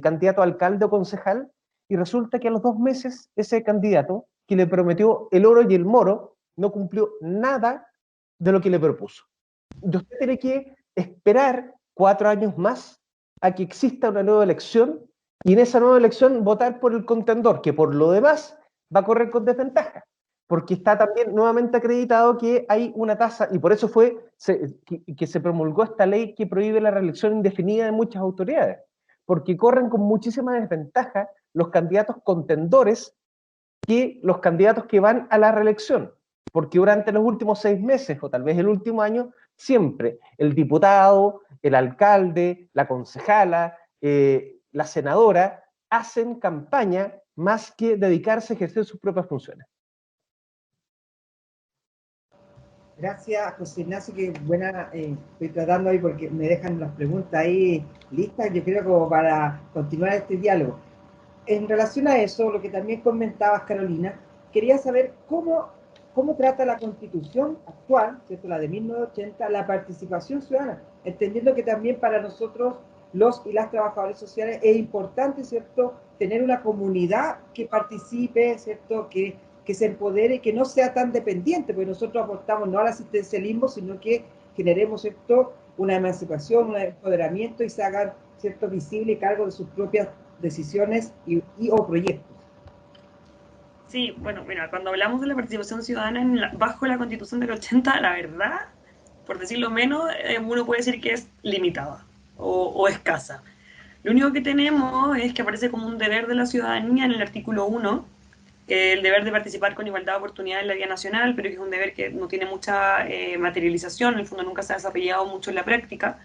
candidato a alcalde o concejal, y resulta que a los 2 meses ese candidato que le prometió el oro y el moro no cumplió nada de lo que le propuso. Y usted tiene que esperar 4 años más a que exista una nueva elección y en esa nueva elección votar por el contendor, que por lo demás va a correr con desventaja, porque está también nuevamente acreditado que hay una tasa, y por eso fue que se promulgó esta ley que prohíbe la reelección indefinida de muchas autoridades, porque corren con muchísima desventaja los candidatos contendores que los candidatos que van a la reelección, porque durante los últimos 6 meses, o tal vez el último año, siempre el diputado, el alcalde, la concejala, la senadora, hacen campaña más que dedicarse a ejercer sus propias funciones. Gracias, José Ignacio, que buena, estoy tratando ahí porque me dejan las preguntas ahí listas, yo creo, como para continuar este diálogo. En relación a eso, lo que también comentabas, Carolina, quería saber cómo trata la Constitución actual, ¿cierto?, la de 1980, la participación ciudadana, entendiendo que también para nosotros, los y las trabajadores sociales, es importante, ¿cierto?, tener una comunidad que participe, ¿cierto?, que se empodere y que no sea tan dependiente, porque nosotros aportamos no al asistencialismo, sino que generemos, ¿cierto?, una emancipación, un empoderamiento y se hagan, ¿cierto?, visible y cargo de sus propias decisiones y o proyectos. Sí, bueno, mira, cuando hablamos de la participación ciudadana bajo la Constitución del 80, la verdad, por decirlo menos, uno puede decir que es limitada o escasa. Lo único que tenemos es que aparece como un deber de la ciudadanía en el artículo 1, que es el deber de participar con igualdad de oportunidades en la vida nacional, pero que es un deber que no tiene mucha materialización, en el fondo nunca se ha desarrollado mucho en la práctica.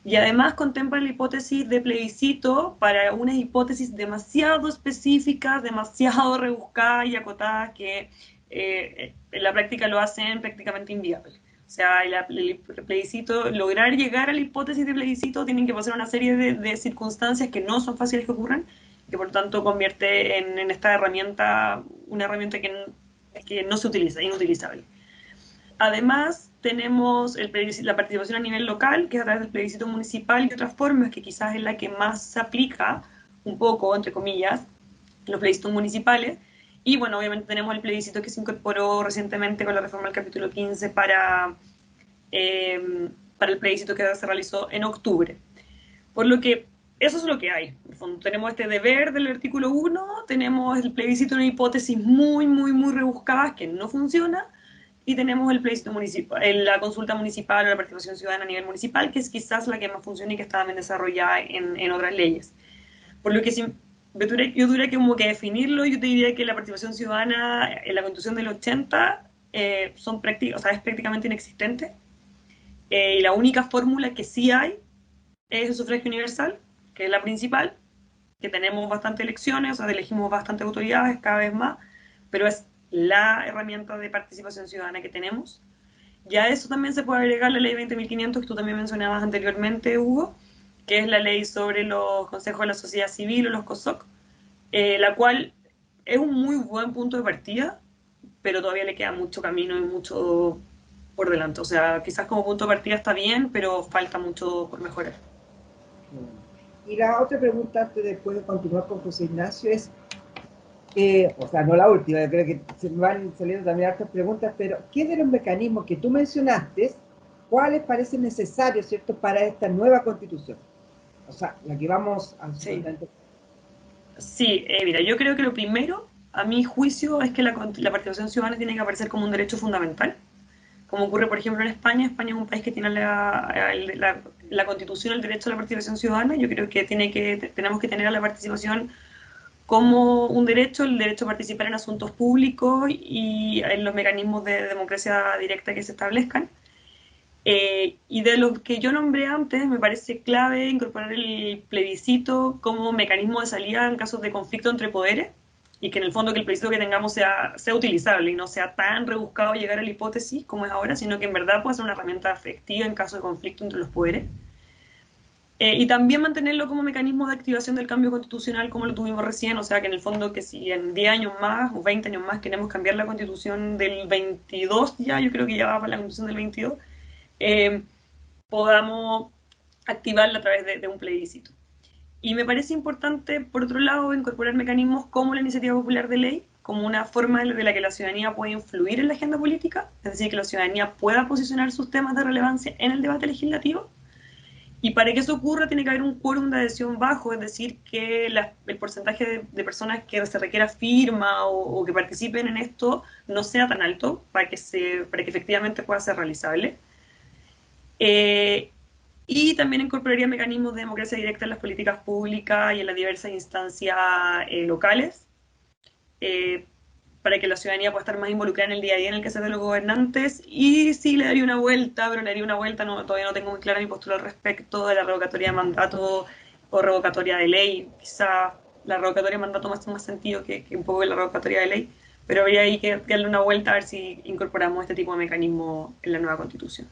Y además contempla la hipótesis de plebiscito para unas hipótesis demasiado específicas, demasiado rebuscadas y acotadas que en la práctica lo hacen prácticamente inviable. O sea, el plebiscito, lograr llegar a la hipótesis de plebiscito tienen que pasar una serie de circunstancias que no son fáciles que ocurran, que por tanto convierte en esta herramienta una herramienta que no se utiliza, inutilizable. Además, tenemos la participación a nivel local, que es a través del plebiscito municipal y otras formas, que quizás es la que más se aplica, un poco, entre comillas, los plebiscitos municipales. Y bueno, obviamente tenemos el plebiscito que se incorporó recientemente con la reforma del capítulo 15 para el plebiscito que se realizó en octubre. Por lo que eso es lo que hay. En el fondo, tenemos este deber del artículo 1, tenemos el plebiscito de una hipótesis muy, muy, muy rebuscada que no funciona, y tenemos el plebiscito municipal, la consulta municipal o la participación ciudadana a nivel municipal, que es quizás la que más funciona y que está también desarrollada en otras leyes. Por lo que si yo tuviera que como que definirlo, yo te diría que la participación ciudadana en la Constitución del 80 es prácticamente inexistente. Y la única fórmula que sí hay es el sufragio universal, que es la principal, que tenemos bastantes elecciones, o sea, elegimos bastantes autoridades cada vez más, pero es la herramienta de participación ciudadana que tenemos. Ya a eso también se puede agregar la ley 20.500 que tú también mencionabas anteriormente, Hugo, que es la ley sobre los consejos de la sociedad civil o los COSOC, la cual es un muy buen punto de partida, pero todavía le queda mucho camino y mucho por delante. O sea, quizás como punto de partida está bien, pero falta mucho por mejorar. Y la otra pregunta, antes después de continuar con José Ignacio, es, o sea, no la última, creo que se me van saliendo también hartas preguntas, pero ¿qué de los mecanismos que tú mencionaste ¿cuáles parecen necesarios, cierto, para esta nueva constitución? O sea, la que vamos a... Sí, mira, yo creo que lo primero, a mi juicio, es que la participación ciudadana tiene que aparecer como un derecho fundamental, como ocurre, por ejemplo, en España. España es un país que tiene la Constitución, el derecho a la participación ciudadana. Yo creo que tenemos que tener a la participación como un derecho, el derecho a participar en asuntos públicos y en los mecanismos de democracia directa que se establezcan. Y de lo que yo nombré antes, me parece clave incorporar el plebiscito como mecanismo de salida en casos de conflicto entre poderes, y que en el fondo que el plebiscito que tengamos sea utilizable y no sea tan rebuscado llegar a la hipótesis como es ahora, sino que en verdad pueda ser una herramienta efectiva en caso de conflicto entre los poderes. Y también mantenerlo como mecanismo de activación del cambio constitucional como lo tuvimos recién, o sea que en el fondo que si en 10 años más o 20 años más queremos cambiar la constitución del 22, ya yo creo que ya va para la constitución del 22, podamos activarla a través de un plebiscito. Y me parece importante, por otro lado, incorporar mecanismos como la iniciativa popular de ley, como una forma de la que la ciudadanía puede influir en la agenda política, es decir, que la ciudadanía pueda posicionar sus temas de relevancia en el debate legislativo. Y para que eso ocurra tiene que haber un quórum de adhesión bajo, es decir, que el porcentaje de personas que se requiera firma o que participen en esto no sea tan alto para que efectivamente pueda ser realizable. Y también incorporaría mecanismos de democracia directa en las políticas públicas y en las diversas instancias locales, para que la ciudadanía pueda estar más involucrada en el día a día en el que se de los gobernantes. Y sí, le daría una vuelta, pero le daría una vuelta, todavía no tengo muy clara mi postura al respecto de la revocatoria de mandato o revocatoria de ley. Quizá la revocatoria de mandato más sentido que un poco la revocatoria de ley, pero habría ahí que darle una vuelta a ver si incorporamos este tipo de mecanismo en la nueva Constitución.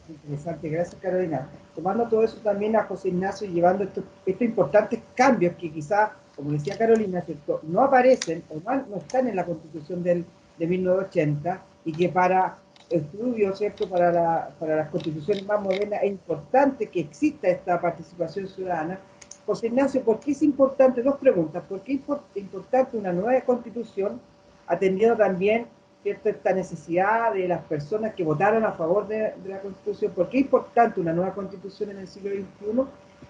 Interesante, gracias Carolina. Tomando todo eso también a José Ignacio y llevando estos importantes cambios que quizá, como decía Carolina, ¿cierto?, no aparecen o no están en la Constitución de 1980 y que para estudios, ¿cierto?, para las constituciones más modernas es importante que exista esta participación ciudadana. José Ignacio, ¿por qué es importante? Dos preguntas. ¿Por qué es importante una nueva Constitución, atendiendo también, ¿cierto?, esta necesidad de las personas que votaron a favor de la Constitución? ¿Por qué es importante una nueva Constitución en el siglo XXI?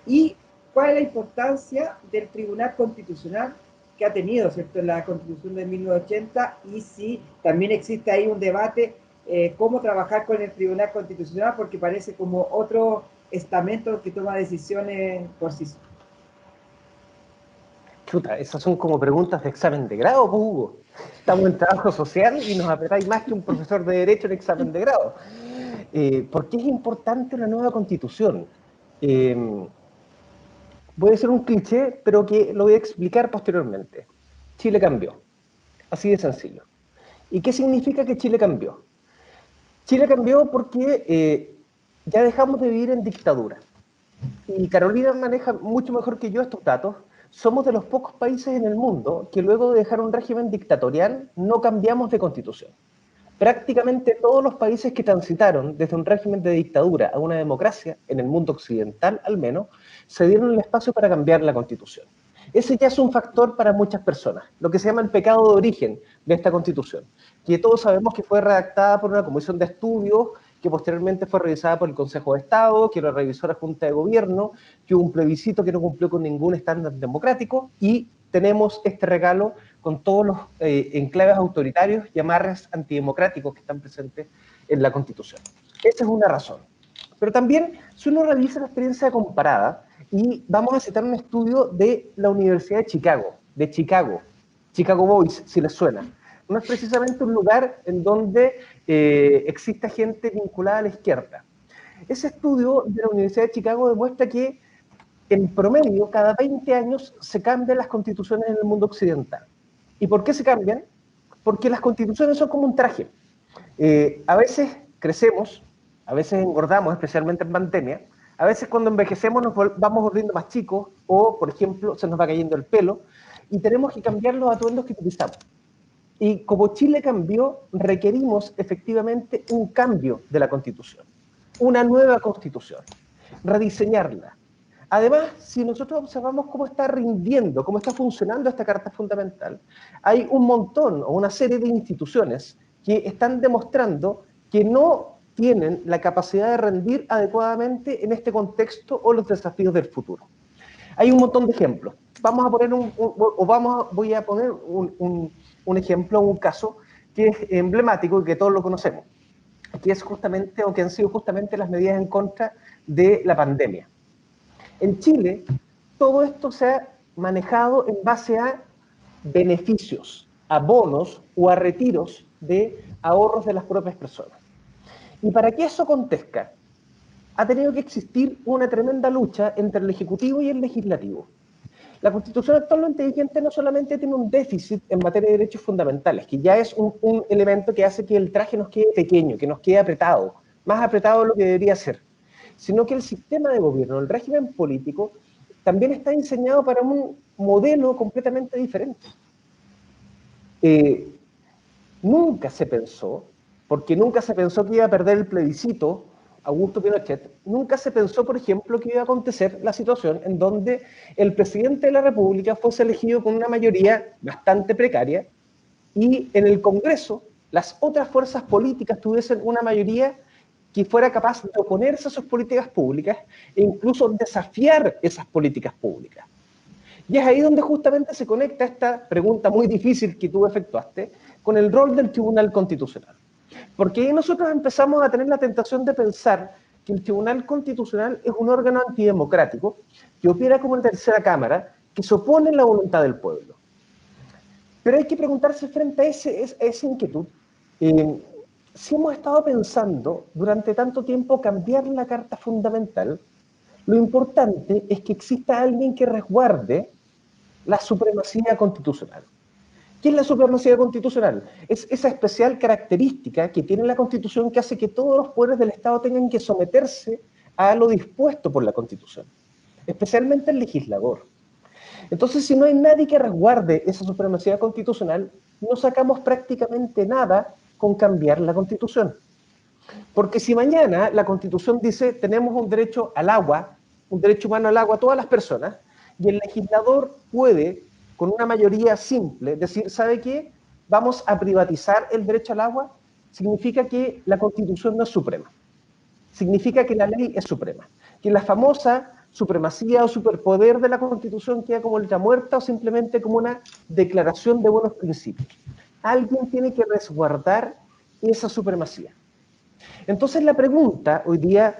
¿Y cuál es la importancia del Tribunal Constitucional que ha tenido, ¿cierto?, en la Constitución de 1980? Y si también existe ahí un debate, cómo trabajar con el Tribunal Constitucional, porque parece como otro estamento que toma decisiones por sí solo. Chuta, esas son como preguntas de examen de grado, pues, Hugo. Estamos en trabajo social y nos apretáis más que un profesor de Derecho en examen de grado. ¿Por qué es importante una nueva Constitución? Voy a decir un cliché, pero que lo voy a explicar posteriormente. Chile cambió. Así de sencillo. ¿Y qué significa que Chile cambió? Chile cambió porque ya dejamos de vivir en dictadura. Y Carolina maneja mucho mejor que yo estos datos. Somos de los pocos países en el mundo que luego de dejar un régimen dictatorial no cambiamos de constitución. Prácticamente todos los países que transitaron desde un régimen de dictadura a una democracia, en el mundo occidental al menos, se dieron el espacio para cambiar la constitución. Ese ya es un factor para muchas personas, lo que se llama el pecado de origen de esta constitución, que todos sabemos que fue redactada por una comisión de estudios, que posteriormente fue revisada por el Consejo de Estado, que lo revisó la Junta de Gobierno, que hubo un plebiscito que no cumplió con ningún estándar democrático, y tenemos este regalo con todos los enclaves autoritarios y amarres antidemocráticos que están presentes en la Constitución. Esa es una razón. Pero también, si uno revisa la experiencia comparada, y vamos a citar un estudio de la Universidad de Chicago, Chicago Boys, si les suena. No es precisamente un lugar en donde exista gente vinculada a la izquierda. Ese estudio de la Universidad de Chicago demuestra que en promedio, cada 20 años se cambian las constituciones en el mundo occidental. ¿Y por qué se cambian? Porque las constituciones son como un traje. A veces crecemos, a veces engordamos, especialmente en pandemia, a veces cuando envejecemos nos vamos volviendo más chicos, o, por ejemplo, se nos va cayendo el pelo, y tenemos que cambiar los atuendos que utilizamos. Y como Chile cambió, requerimos efectivamente un cambio de la Constitución, una nueva Constitución, rediseñarla. Además, si nosotros observamos cómo está rindiendo, cómo está funcionando esta Carta Fundamental, hay un montón o una serie de instituciones que están demostrando que no tienen la capacidad de rendir adecuadamente en este contexto o los desafíos del futuro. Hay un montón de ejemplos. Voy a poner un ejemplo, un caso que es emblemático y que todos lo conocemos, que es justamente, o que han sido justamente las medidas en contra de la pandemia. En Chile, todo esto se ha manejado en base a beneficios, a bonos o a retiros de ahorros de las propias personas. Y para que eso acontezca, ha tenido que existir una tremenda lucha entre el Ejecutivo y el Legislativo. La Constitución actualmente vigente no solamente tiene un déficit en materia de derechos fundamentales, que ya es un elemento que hace que el traje nos quede pequeño, que nos quede apretado, más apretado de lo que debería ser, sino que el sistema de gobierno, el régimen político, también está diseñado para un modelo completamente diferente. Nunca se pensó, porque nunca se pensó que iba a perder el plebiscito Augusto Pinochet, nunca se pensó, por ejemplo, que iba a acontecer la situación en donde el presidente de la República fuese elegido con una mayoría bastante precaria y en el Congreso las otras fuerzas políticas tuviesen una mayoría que fuera capaz de oponerse a sus políticas públicas e incluso desafiar esas políticas públicas. Y es ahí donde justamente se conecta esta pregunta muy difícil que tú efectuaste con el rol del Tribunal Constitucional. Porque ahí nosotros empezamos a tener la tentación de pensar que el Tribunal Constitucional es un órgano antidemocrático que opera como una tercera cámara que se opone a la voluntad del pueblo. Pero hay que preguntarse frente a esa inquietud, si hemos estado pensando durante tanto tiempo cambiar la Carta Fundamental, lo importante es que exista alguien que resguarde la supremacía constitucional. ¿Qué es la supremacía constitucional? Es esa especial característica que tiene la Constitución que hace que todos los poderes del Estado tengan que someterse a lo dispuesto por la Constitución, especialmente el legislador. Entonces, si no hay nadie que resguarde esa supremacía constitucional, no sacamos prácticamente nada con cambiar la Constitución. Porque si mañana la Constitución dice tenemos un derecho al agua, un derecho humano al agua a todas las personas, y el legislador puede, con una mayoría simple, decir, ¿sabe qué? Vamos a privatizar el derecho al agua, significa que la Constitución no es suprema. Significa que la ley es suprema. Que la famosa supremacía o superpoder de la Constitución queda como letra muerta o simplemente como una declaración de buenos principios. Alguien tiene que resguardar esa supremacía. Entonces la pregunta hoy día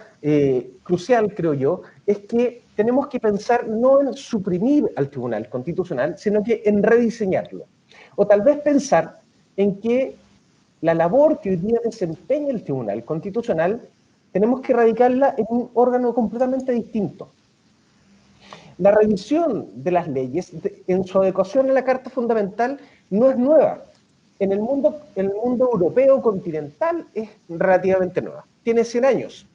crucial, creo yo, es que tenemos que pensar no en suprimir al Tribunal Constitucional, sino que en rediseñarlo. O tal vez pensar en que la labor que hoy día desempeña el Tribunal Constitucional tenemos que radicarla en un órgano completamente distinto. La revisión de las leyes en su adecuación a la Carta Fundamental no es nueva. En el mundo europeo continental es relativamente nueva. Tiene 100 años.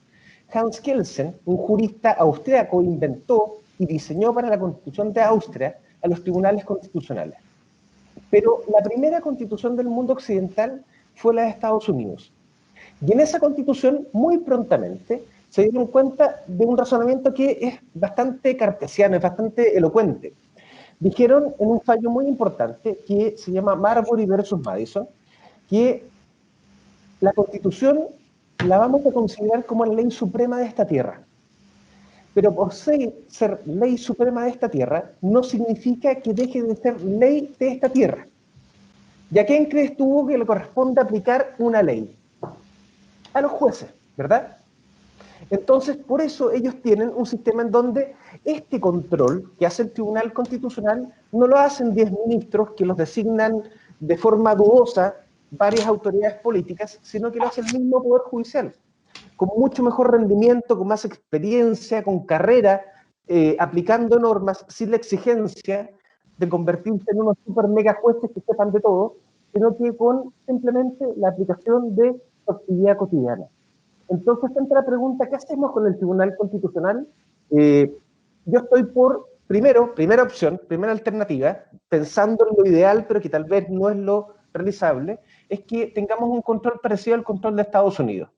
Hans Kelsen, un jurista austriaco, inventó y diseñó para la Constitución de Austria a los tribunales constitucionales. Pero la primera constitución del mundo occidental fue la de Estados Unidos. Y en esa constitución, muy prontamente, se dieron cuenta de un razonamiento que es bastante cartesiano, es bastante elocuente. Dijeron en un fallo muy importante que se llama Marbury versus Madison, que la Constitución la vamos a considerar como la ley suprema de esta tierra. Pero por ser ley suprema de esta tierra, no significa que deje de ser ley de esta tierra. ¿Y a quién crees tú que le corresponde aplicar una ley? A los jueces, ¿verdad? Entonces, por eso ellos tienen un sistema en donde este control que hace el Tribunal Constitucional no lo hacen 10 ministros que los designan de forma dudosa varias autoridades políticas, sino que lo hace el mismo Poder Judicial, con mucho mejor rendimiento, con más experiencia, con carrera, aplicando normas sin la exigencia de convertirse en unos super mega jueces que sepan de todo, sino que con simplemente la aplicación de su actividad cotidiana. Entonces entra la pregunta, ¿qué hacemos con el Tribunal Constitucional? Yo estoy por, primera opción, primera alternativa, pensando en lo ideal, pero que tal vez no es lo realizable, es que tengamos un control parecido al control de Estados Unidos.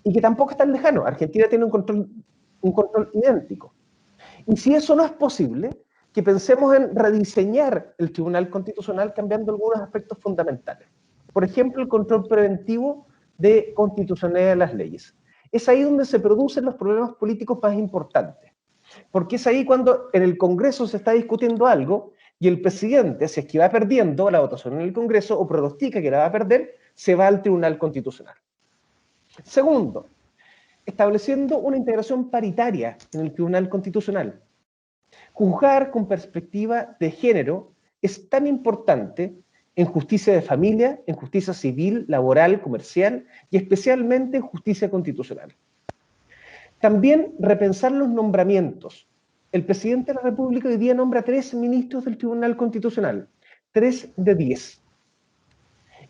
Y que tampoco es tan lejano. Argentina tiene un control idéntico. Y si eso no es posible, que pensemos en rediseñar el Tribunal Constitucional cambiando algunos aspectos fundamentales. Por ejemplo, el control preventivo de constitucionalidad de las leyes. Es ahí donde se producen los problemas políticos más importantes, porque es ahí cuando en el Congreso se está discutiendo algo y el presidente, si es que va perdiendo la votación en el Congreso o pronostica que la va a perder, se va al Tribunal Constitucional. Segundo, estableciendo una integración paritaria en el Tribunal Constitucional. Juzgar con perspectiva de género es tan importante en justicia de familia, en justicia civil, laboral, comercial y especialmente en justicia constitucional. También repensar los nombramientos. El presidente de la República hoy día nombra 3 ministros del Tribunal Constitucional, 3 de 10.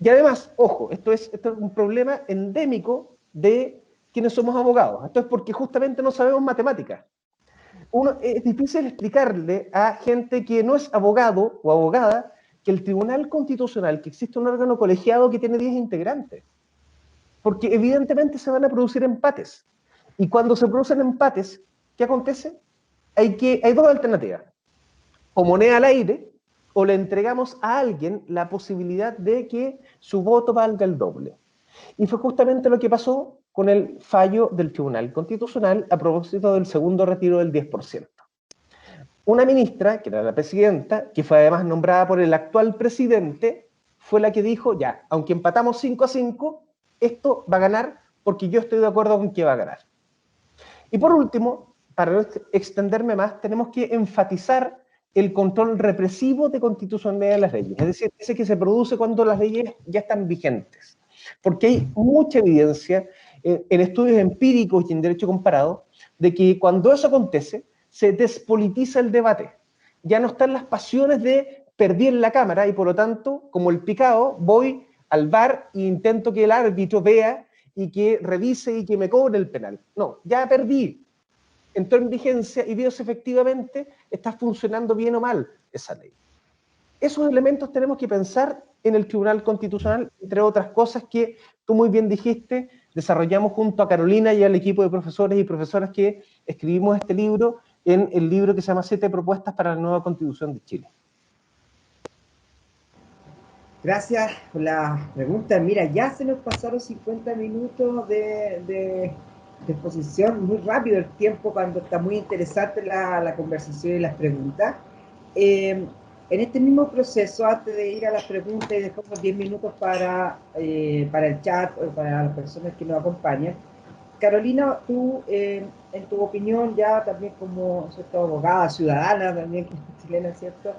Y además, ojo, esto es un problema endémico de quienes somos abogados. Esto es porque justamente no sabemos matemáticas. Es difícil explicarle a gente que no es abogado o abogada que el Tribunal Constitucional, que existe un órgano colegiado que tiene 10 integrantes. Porque evidentemente se van a producir empates. Y cuando se producen empates, ¿qué acontece? Hay 2 alternativas. O moneda al aire, o le entregamos a alguien la posibilidad de que su voto valga el doble. Y fue justamente lo que pasó con el fallo del Tribunal Constitucional a propósito del segundo retiro del 10%. Una ministra, que era la presidenta, que fue además nombrada por el actual presidente, fue la que dijo, ya, aunque empatamos 5-5, esto va a ganar porque yo estoy de acuerdo con que va a ganar. Y por último, para no extenderme más, tenemos que enfatizar el control represivo de constitucionalidad de las leyes, es decir, ese que se produce cuando las leyes ya están vigentes. Porque hay mucha evidencia en estudios empíricos y en derecho comparado de que cuando eso acontece, se despolitiza el debate. Ya no están las pasiones de perdí en la Cámara y por lo tanto, como el picado, voy al VAR e intento que el árbitro vea y que revise y que me cobre el penal. No, ya perdí. Entró en vigencia y veo si efectivamente está funcionando bien o mal esa ley. Esos elementos tenemos que pensar en el Tribunal Constitucional, entre otras cosas que tú muy bien dijiste, desarrollamos junto a Carolina y al equipo de profesores y profesoras que escribimos este libro en el libro que se llama 7 propuestas para la nueva Constitución de Chile. Gracias por la pregunta. Mira, ya se nos pasaron 50 minutos de exposición, muy rápido el tiempo cuando está muy interesante la conversación y las preguntas. En este mismo proceso, antes de ir a las preguntas y dejamos 10 minutos para el chat o para las personas que nos acompañan, Carolina, tú, en tu opinión, ya también como ¿cierto? Abogada, ciudadana también chilena, ¿cierto?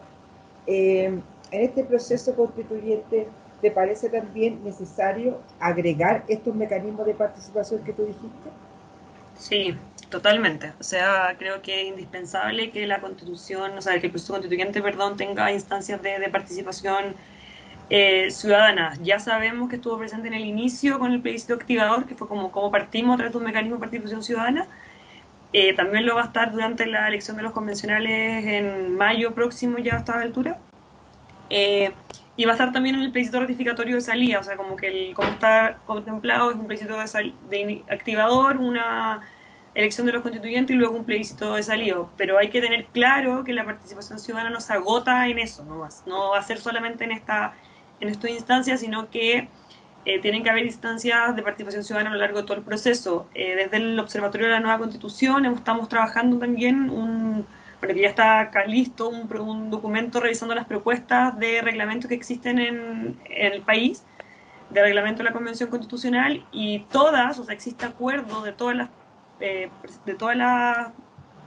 En este proceso constituyente, ¿te parece también necesario agregar estos mecanismos de participación que tú dijiste? Sí, totalmente. O sea, creo que es indispensable que la Constitución, o sea, que el proceso constituyente, perdón, tenga instancias de participación ciudadana. Ya sabemos que estuvo presente en el inicio con el plebiscito activador, que fue como partimos a través de un mecanismo de participación ciudadana. También lo va a estar durante la elección de los convencionales en mayo próximo, ya a esta altura. Y va a estar también en el plebiscito ratificatorio de salida, o sea, como está contemplado es un plebiscito de activador, una elección de los constituyentes y luego un plebiscito de salida. Pero hay que tener claro que la participación ciudadana no se agota en eso, no va a ser solamente en estas instancias, sino que tienen que haber instancias de participación ciudadana a lo largo de todo el proceso. Desde el Observatorio de la Nueva Constitución estamos trabajando también porque ya está acá listo un documento revisando las propuestas de reglamento que existen en el país, de reglamento de la Convención Constitucional, y existe acuerdo de todas las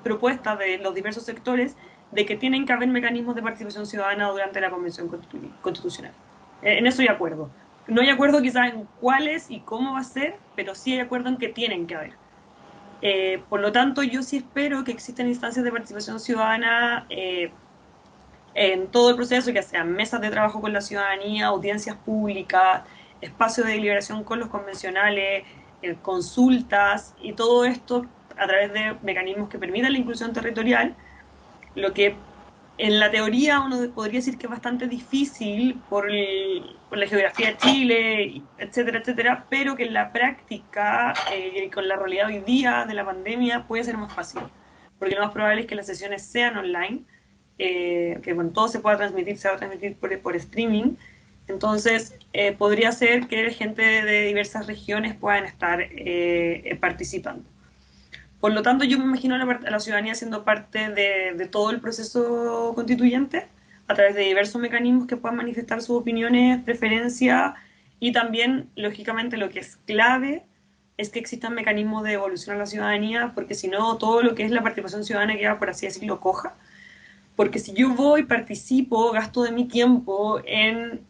propuestas de los diversos sectores de que tienen que haber mecanismos de participación ciudadana durante la Convención Constitucional. En eso hay acuerdo. No hay acuerdo quizás en cuáles y cómo va a ser, pero sí hay acuerdo en que tienen que haber. Por lo tanto, yo sí espero que existan instancias de participación ciudadana en todo el proceso, ya sean mesas de trabajo con la ciudadanía, audiencias públicas, espacios de deliberación con los convencionales, consultas, y todo esto a través de mecanismos que permitan la inclusión territorial, lo que en la teoría uno podría decir que es bastante difícil por la geografía de Chile, etcétera, etcétera, pero que en la práctica, con la realidad hoy día de la pandemia, puede ser más fácil, porque lo más probable es que las sesiones sean online, que bueno, todo se va a transmitir por streaming, Entonces, podría ser que gente de diversas regiones puedan estar participando. Por lo tanto, yo me imagino a la ciudadanía siendo parte de todo el proceso constituyente a través de diversos mecanismos que puedan manifestar sus opiniones, preferencias y también, lógicamente, lo que es clave es que existan mecanismos de evolución a la ciudadanía, porque si no, todo lo que es la participación ciudadana queda, por así decirlo, coja. Porque si yo voy, participo, gasto de mi tiempo en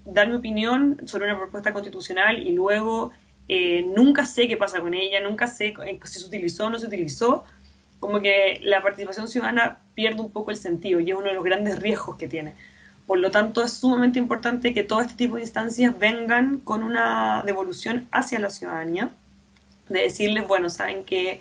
dar mi opinión sobre una propuesta constitucional y luego nunca sé qué pasa con ella, nunca sé si se utilizó o no se utilizó, como que la participación ciudadana pierde un poco el sentido y es uno de los grandes riesgos que tiene. Por lo tanto, es sumamente importante que todo este tipo de instancias vengan con una devolución hacia la ciudadanía, de decirles, bueno, saben que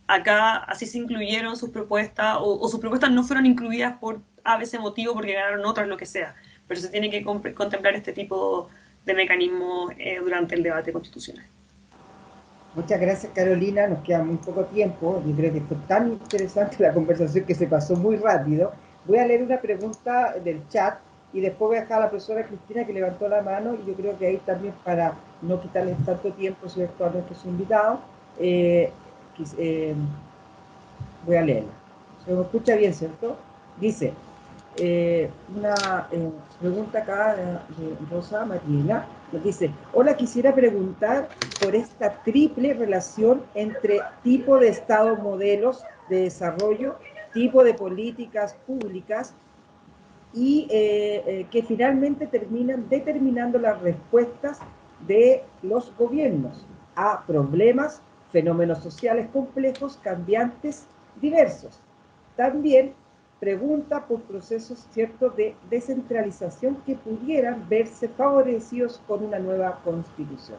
acá así se incluyeron sus propuestas o sus propuestas no fueron incluidas por a veces motivo porque ganaron otras, lo que sea, pero se tiene que contemplar este tipo de mecanismos durante el debate constitucional. Muchas gracias, Carolina. Nos queda muy poco tiempo. Yo creo que fue tan interesante la conversación que se pasó muy rápido. Voy a leer una pregunta del chat y después voy a dejar a la profesora Cristina que levantó la mano y yo creo que ahí también para no quitarles tanto tiempo, ¿cierto?, a nuestros invitados, voy a leerla. Se me escucha bien, ¿cierto? Dice, una pregunta acá de Rosa Mariela, nos dice, hola, quisiera preguntar por esta triple relación entre tipo de Estado modelos de desarrollo, tipo de políticas públicas y que finalmente terminan determinando las respuestas de los gobiernos a problemas, fenómenos sociales complejos, cambiantes, diversos. También pregunta por procesos ciertos de descentralización que pudieran verse favorecidos con una nueva constitución.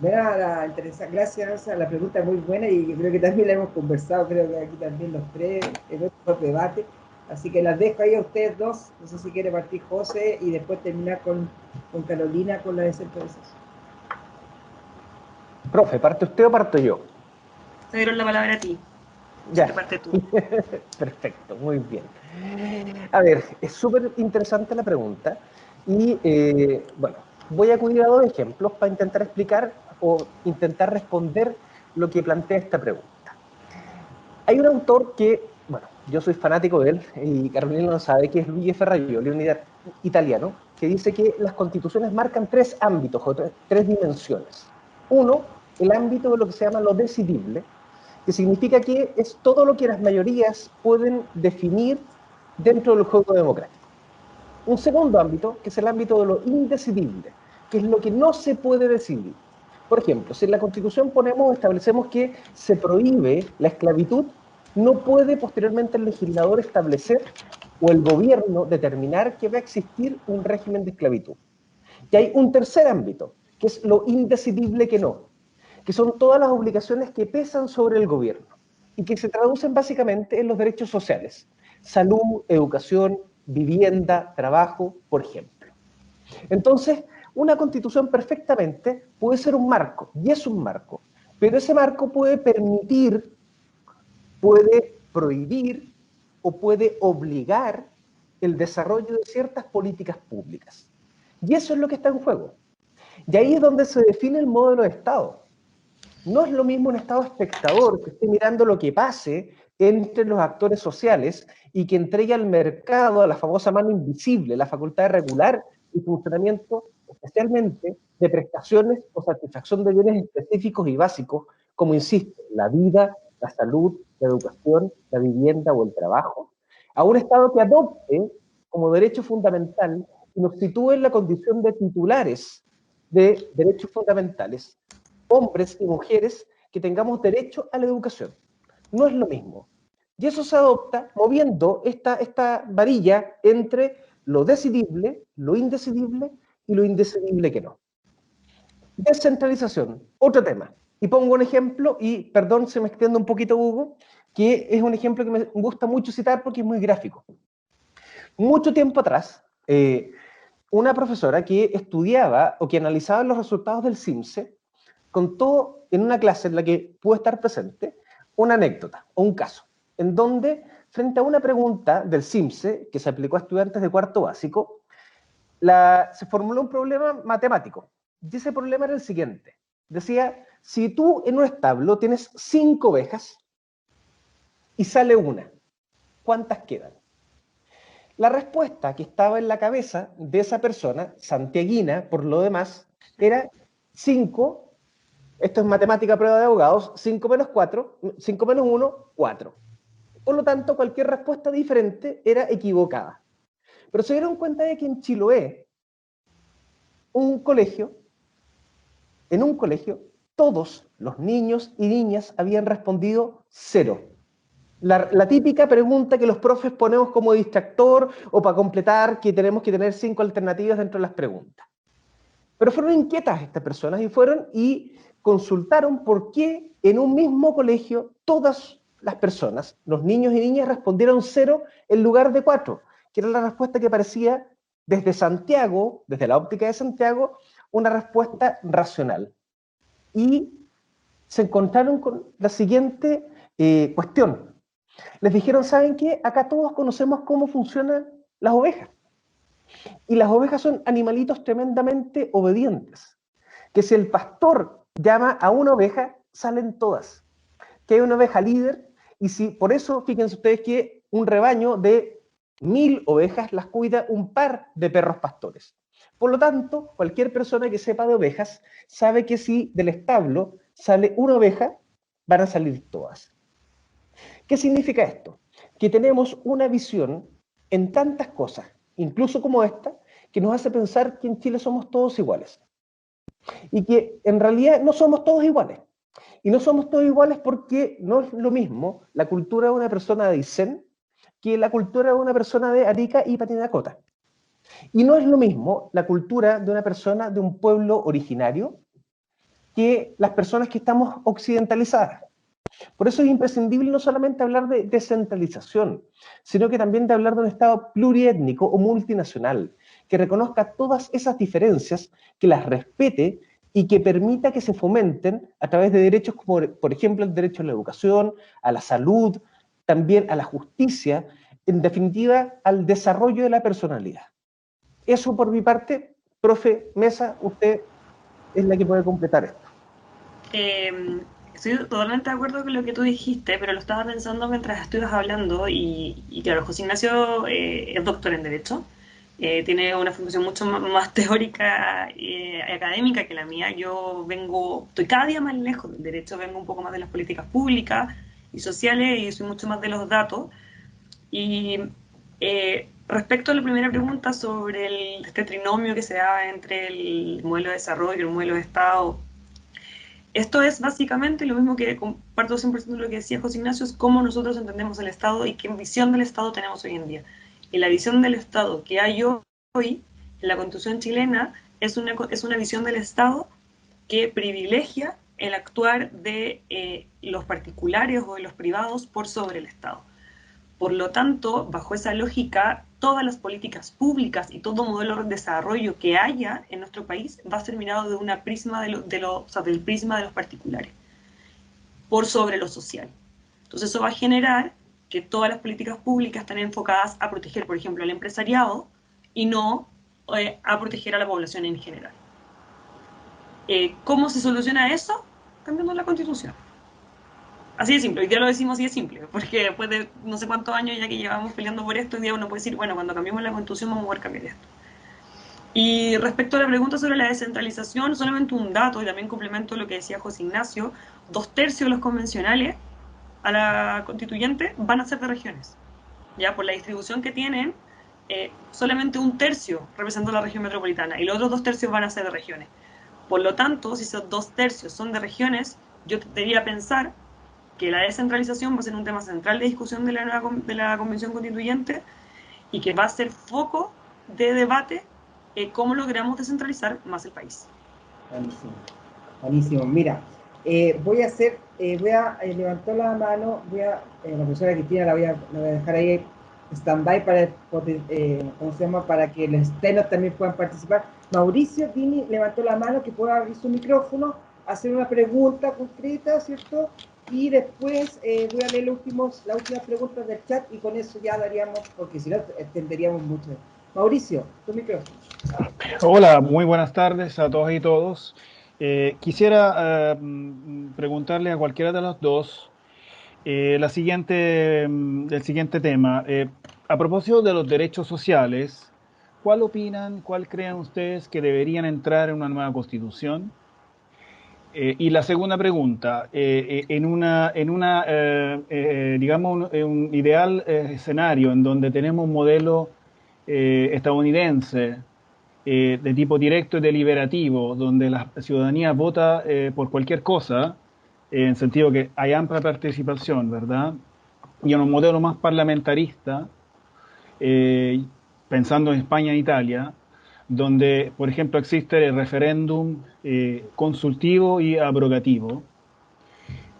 Gracias a la pregunta muy buena y yo creo que también la hemos conversado, creo que aquí también los tres en otro debate. Así que las dejo ahí a ustedes dos. No sé si quiere partir José y después terminar con Carolina con la descentralización. Profe, ¿parte usted o parto yo? Te dieron la palabra a ti. Ya. Parte tú. Perfecto, muy bien. A ver, es súper interesante la pregunta y bueno, voy a acudir a dos ejemplos para intentar explicar o intentar responder lo que plantea esta pregunta. Hay un autor que, bueno, yo soy fanático de él y Carolina lo sabe, que es Luigi Ferrajoli, un italiano, que dice que las constituciones marcan tres ámbitos o tres dimensiones. Uno, el ámbito de lo que se llama lo decidible, que significa que es todo lo que las mayorías pueden definir dentro del juego democrático. Un segundo ámbito, que es el ámbito de lo indecidible, que es lo que no se puede decidir. Por ejemplo, si en la Constitución establecemos que se prohíbe la esclavitud, no puede posteriormente el legislador establecer o el gobierno determinar que va a existir un régimen de esclavitud. Y hay un tercer ámbito, que es lo indecidible que no, que son todas las obligaciones que pesan sobre el gobierno y que se traducen básicamente en los derechos sociales, salud, educación, vivienda, trabajo, por ejemplo. Entonces, una constitución perfectamente puede ser un marco, y es un marco, pero ese marco puede permitir, puede prohibir o puede obligar el desarrollo de ciertas políticas públicas. Y eso es lo que está en juego. Y ahí es donde se define el modelo de Estado. No es lo mismo un Estado espectador que esté mirando lo que pase entre los actores sociales y que entregue al mercado, a la famosa mano invisible, la facultad de regular el funcionamiento, especialmente de prestaciones o satisfacción de bienes específicos y básicos, como insisto, la vida, la salud, la educación, la vivienda o el trabajo, a un Estado que adopte como derecho fundamental y nos sitúe en la condición de titulares de derechos fundamentales, hombres y mujeres, que tengamos derecho a la educación. No es lo mismo. Y eso se adopta moviendo esta varilla entre lo decidible, lo indecidible y lo indecidible que no. Descentralización, otro tema. Y pongo un ejemplo, y perdón, se me extiende un poquito, Hugo, que es un ejemplo que me gusta mucho citar porque es muy gráfico. Mucho tiempo atrás, una profesora que estudiaba o que analizaba los resultados del CIMSE contó en una clase en la que pude estar presente una anécdota o un caso, en donde, frente a una pregunta del CIMSE que se aplicó a estudiantes de cuarto básico, se formuló un problema matemático. Y ese problema era el siguiente. Decía, si tú en un establo tienes 5 ovejas y sale una, ¿cuántas quedan? La respuesta que estaba en la cabeza de esa persona, santiaguina por lo demás, era 5, esto es matemática prueba de abogados, 5 menos 4, 5 menos 1, 4. Por lo tanto, cualquier respuesta diferente era equivocada. Pero se dieron cuenta de que en Chiloé, en un colegio, todos los niños y niñas habían respondido 0. La típica pregunta que los profes ponemos como distractor o para completar que tenemos que tener 5 alternativas dentro de las preguntas. Pero fueron inquietas estas personas y fueron y consultaron por qué en un mismo colegio todas las personas, los niños y niñas, respondieron 0 en lugar de 4, que era la respuesta que parecía desde Santiago, desde la óptica de Santiago, una respuesta racional. Y se encontraron con la siguiente cuestión. Les dijeron, ¿saben qué? Acá todos conocemos cómo funcionan las ovejas. Y las ovejas son animalitos tremendamente obedientes. Que si el pastor llama a una oveja, salen todas. Que hay una oveja líder, y si por eso, fíjense ustedes que un rebaño de 1000 ovejas las cuida un par de perros pastores. Por lo tanto, cualquier persona que sepa de ovejas sabe que si del establo sale una oveja, van a salir todas. ¿Qué significa esto? Que tenemos una visión en tantas cosas, incluso como esta, que nos hace pensar que en Chile somos todos iguales. Y que en realidad no somos todos iguales. Y no somos todos iguales porque no es lo mismo la cultura de una persona de Aysén que la cultura de una persona de Arica y Parinacota. Y no es lo mismo la cultura de una persona de un pueblo originario que las personas que estamos occidentalizadas. Por eso es imprescindible no solamente hablar de descentralización, sino que también de hablar de un Estado pluriétnico o multinacional, que reconozca todas esas diferencias, que las respete y que permita que se fomenten a través de derechos como, por ejemplo, el derecho a la educación, a la salud, también a la justicia, en definitiva, al desarrollo de la personalidad. Eso por mi parte, profe Mesa, usted es la que puede completar esto. Estoy totalmente de acuerdo con lo que tú dijiste, pero lo estaba pensando mientras estuvas hablando y claro, José Ignacio es doctor en Derecho, tiene una formación mucho más teórica y académica que la mía. Yo estoy cada día más lejos del Derecho, vengo un poco más de las políticas públicas y sociales y soy mucho más de los datos. Y respecto a la primera pregunta sobre este trinomio que se da entre el modelo de desarrollo y el modelo de Estado, esto es básicamente lo mismo que comparto 100% de lo que decía José Ignacio, es cómo nosotros entendemos el Estado y qué visión del Estado tenemos hoy en día. Y la visión del Estado que hay hoy en la Constitución chilena es una visión del Estado que privilegia el actuar de los particulares o de los privados por sobre el Estado. Por lo tanto, bajo esa lógica, todas las políticas públicas y todo modelo de desarrollo que haya en nuestro país va a ser mirado de una prisma del prisma de los particulares, por sobre lo social. Entonces eso va a generar que todas las políticas públicas están enfocadas a proteger, por ejemplo, al empresariado y no a proteger a la población en general. ¿Cómo se soluciona eso? Cambiando la Constitución. Así de simple, hoy día lo decimos así de simple, porque después de no sé cuántos años ya que llevamos peleando por esto, hoy día uno puede decir, bueno, cuando cambiemos la Constitución vamos a poder cambiar esto. Y respecto a la pregunta sobre la descentralización, solamente un dato, y también complemento lo que decía José Ignacio, 2/3 de los convencionales a la constituyente van a ser de regiones. Ya por la distribución que tienen, solamente 1/3 representa la región metropolitana, y los otros 2/3 van a ser de regiones. Por lo tanto, si esos 2/3 son de regiones, yo debería pensar que la descentralización va a ser un tema central de discusión de la Convención Constituyente y que va a ser foco de debate cómo logramos descentralizar más el país. Buenísimo, buenísimo. Mira, voy a levantar la mano, la profesora Cristina la voy a dejar ahí stand-by para que los externos también puedan participar. Mauricio Dini levantó la mano, que pueda abrir su micrófono, hacer una pregunta concreta, ¿cierto? Y después voy a leer las últimas preguntas del chat y con eso ya daríamos, porque si no extenderíamos mucho. Mauricio, tu micrófono. Hola, muy buenas tardes a todas y todos. Quisiera preguntarle a cualquiera de los dos el siguiente tema. A propósito de los derechos sociales, ¿cuál opinan, cuál creen ustedes que deberían entrar en una nueva constitución? Y la segunda pregunta, digamos, un ideal escenario en donde tenemos un modelo estadounidense de tipo directo y deliberativo, donde la ciudadanía vota por cualquier cosa, en sentido que hay amplia participación, ¿verdad? Y en un modelo más parlamentarista, eh, pensando en España e Italia, donde, por ejemplo, existe el referéndum consultivo y abrogativo.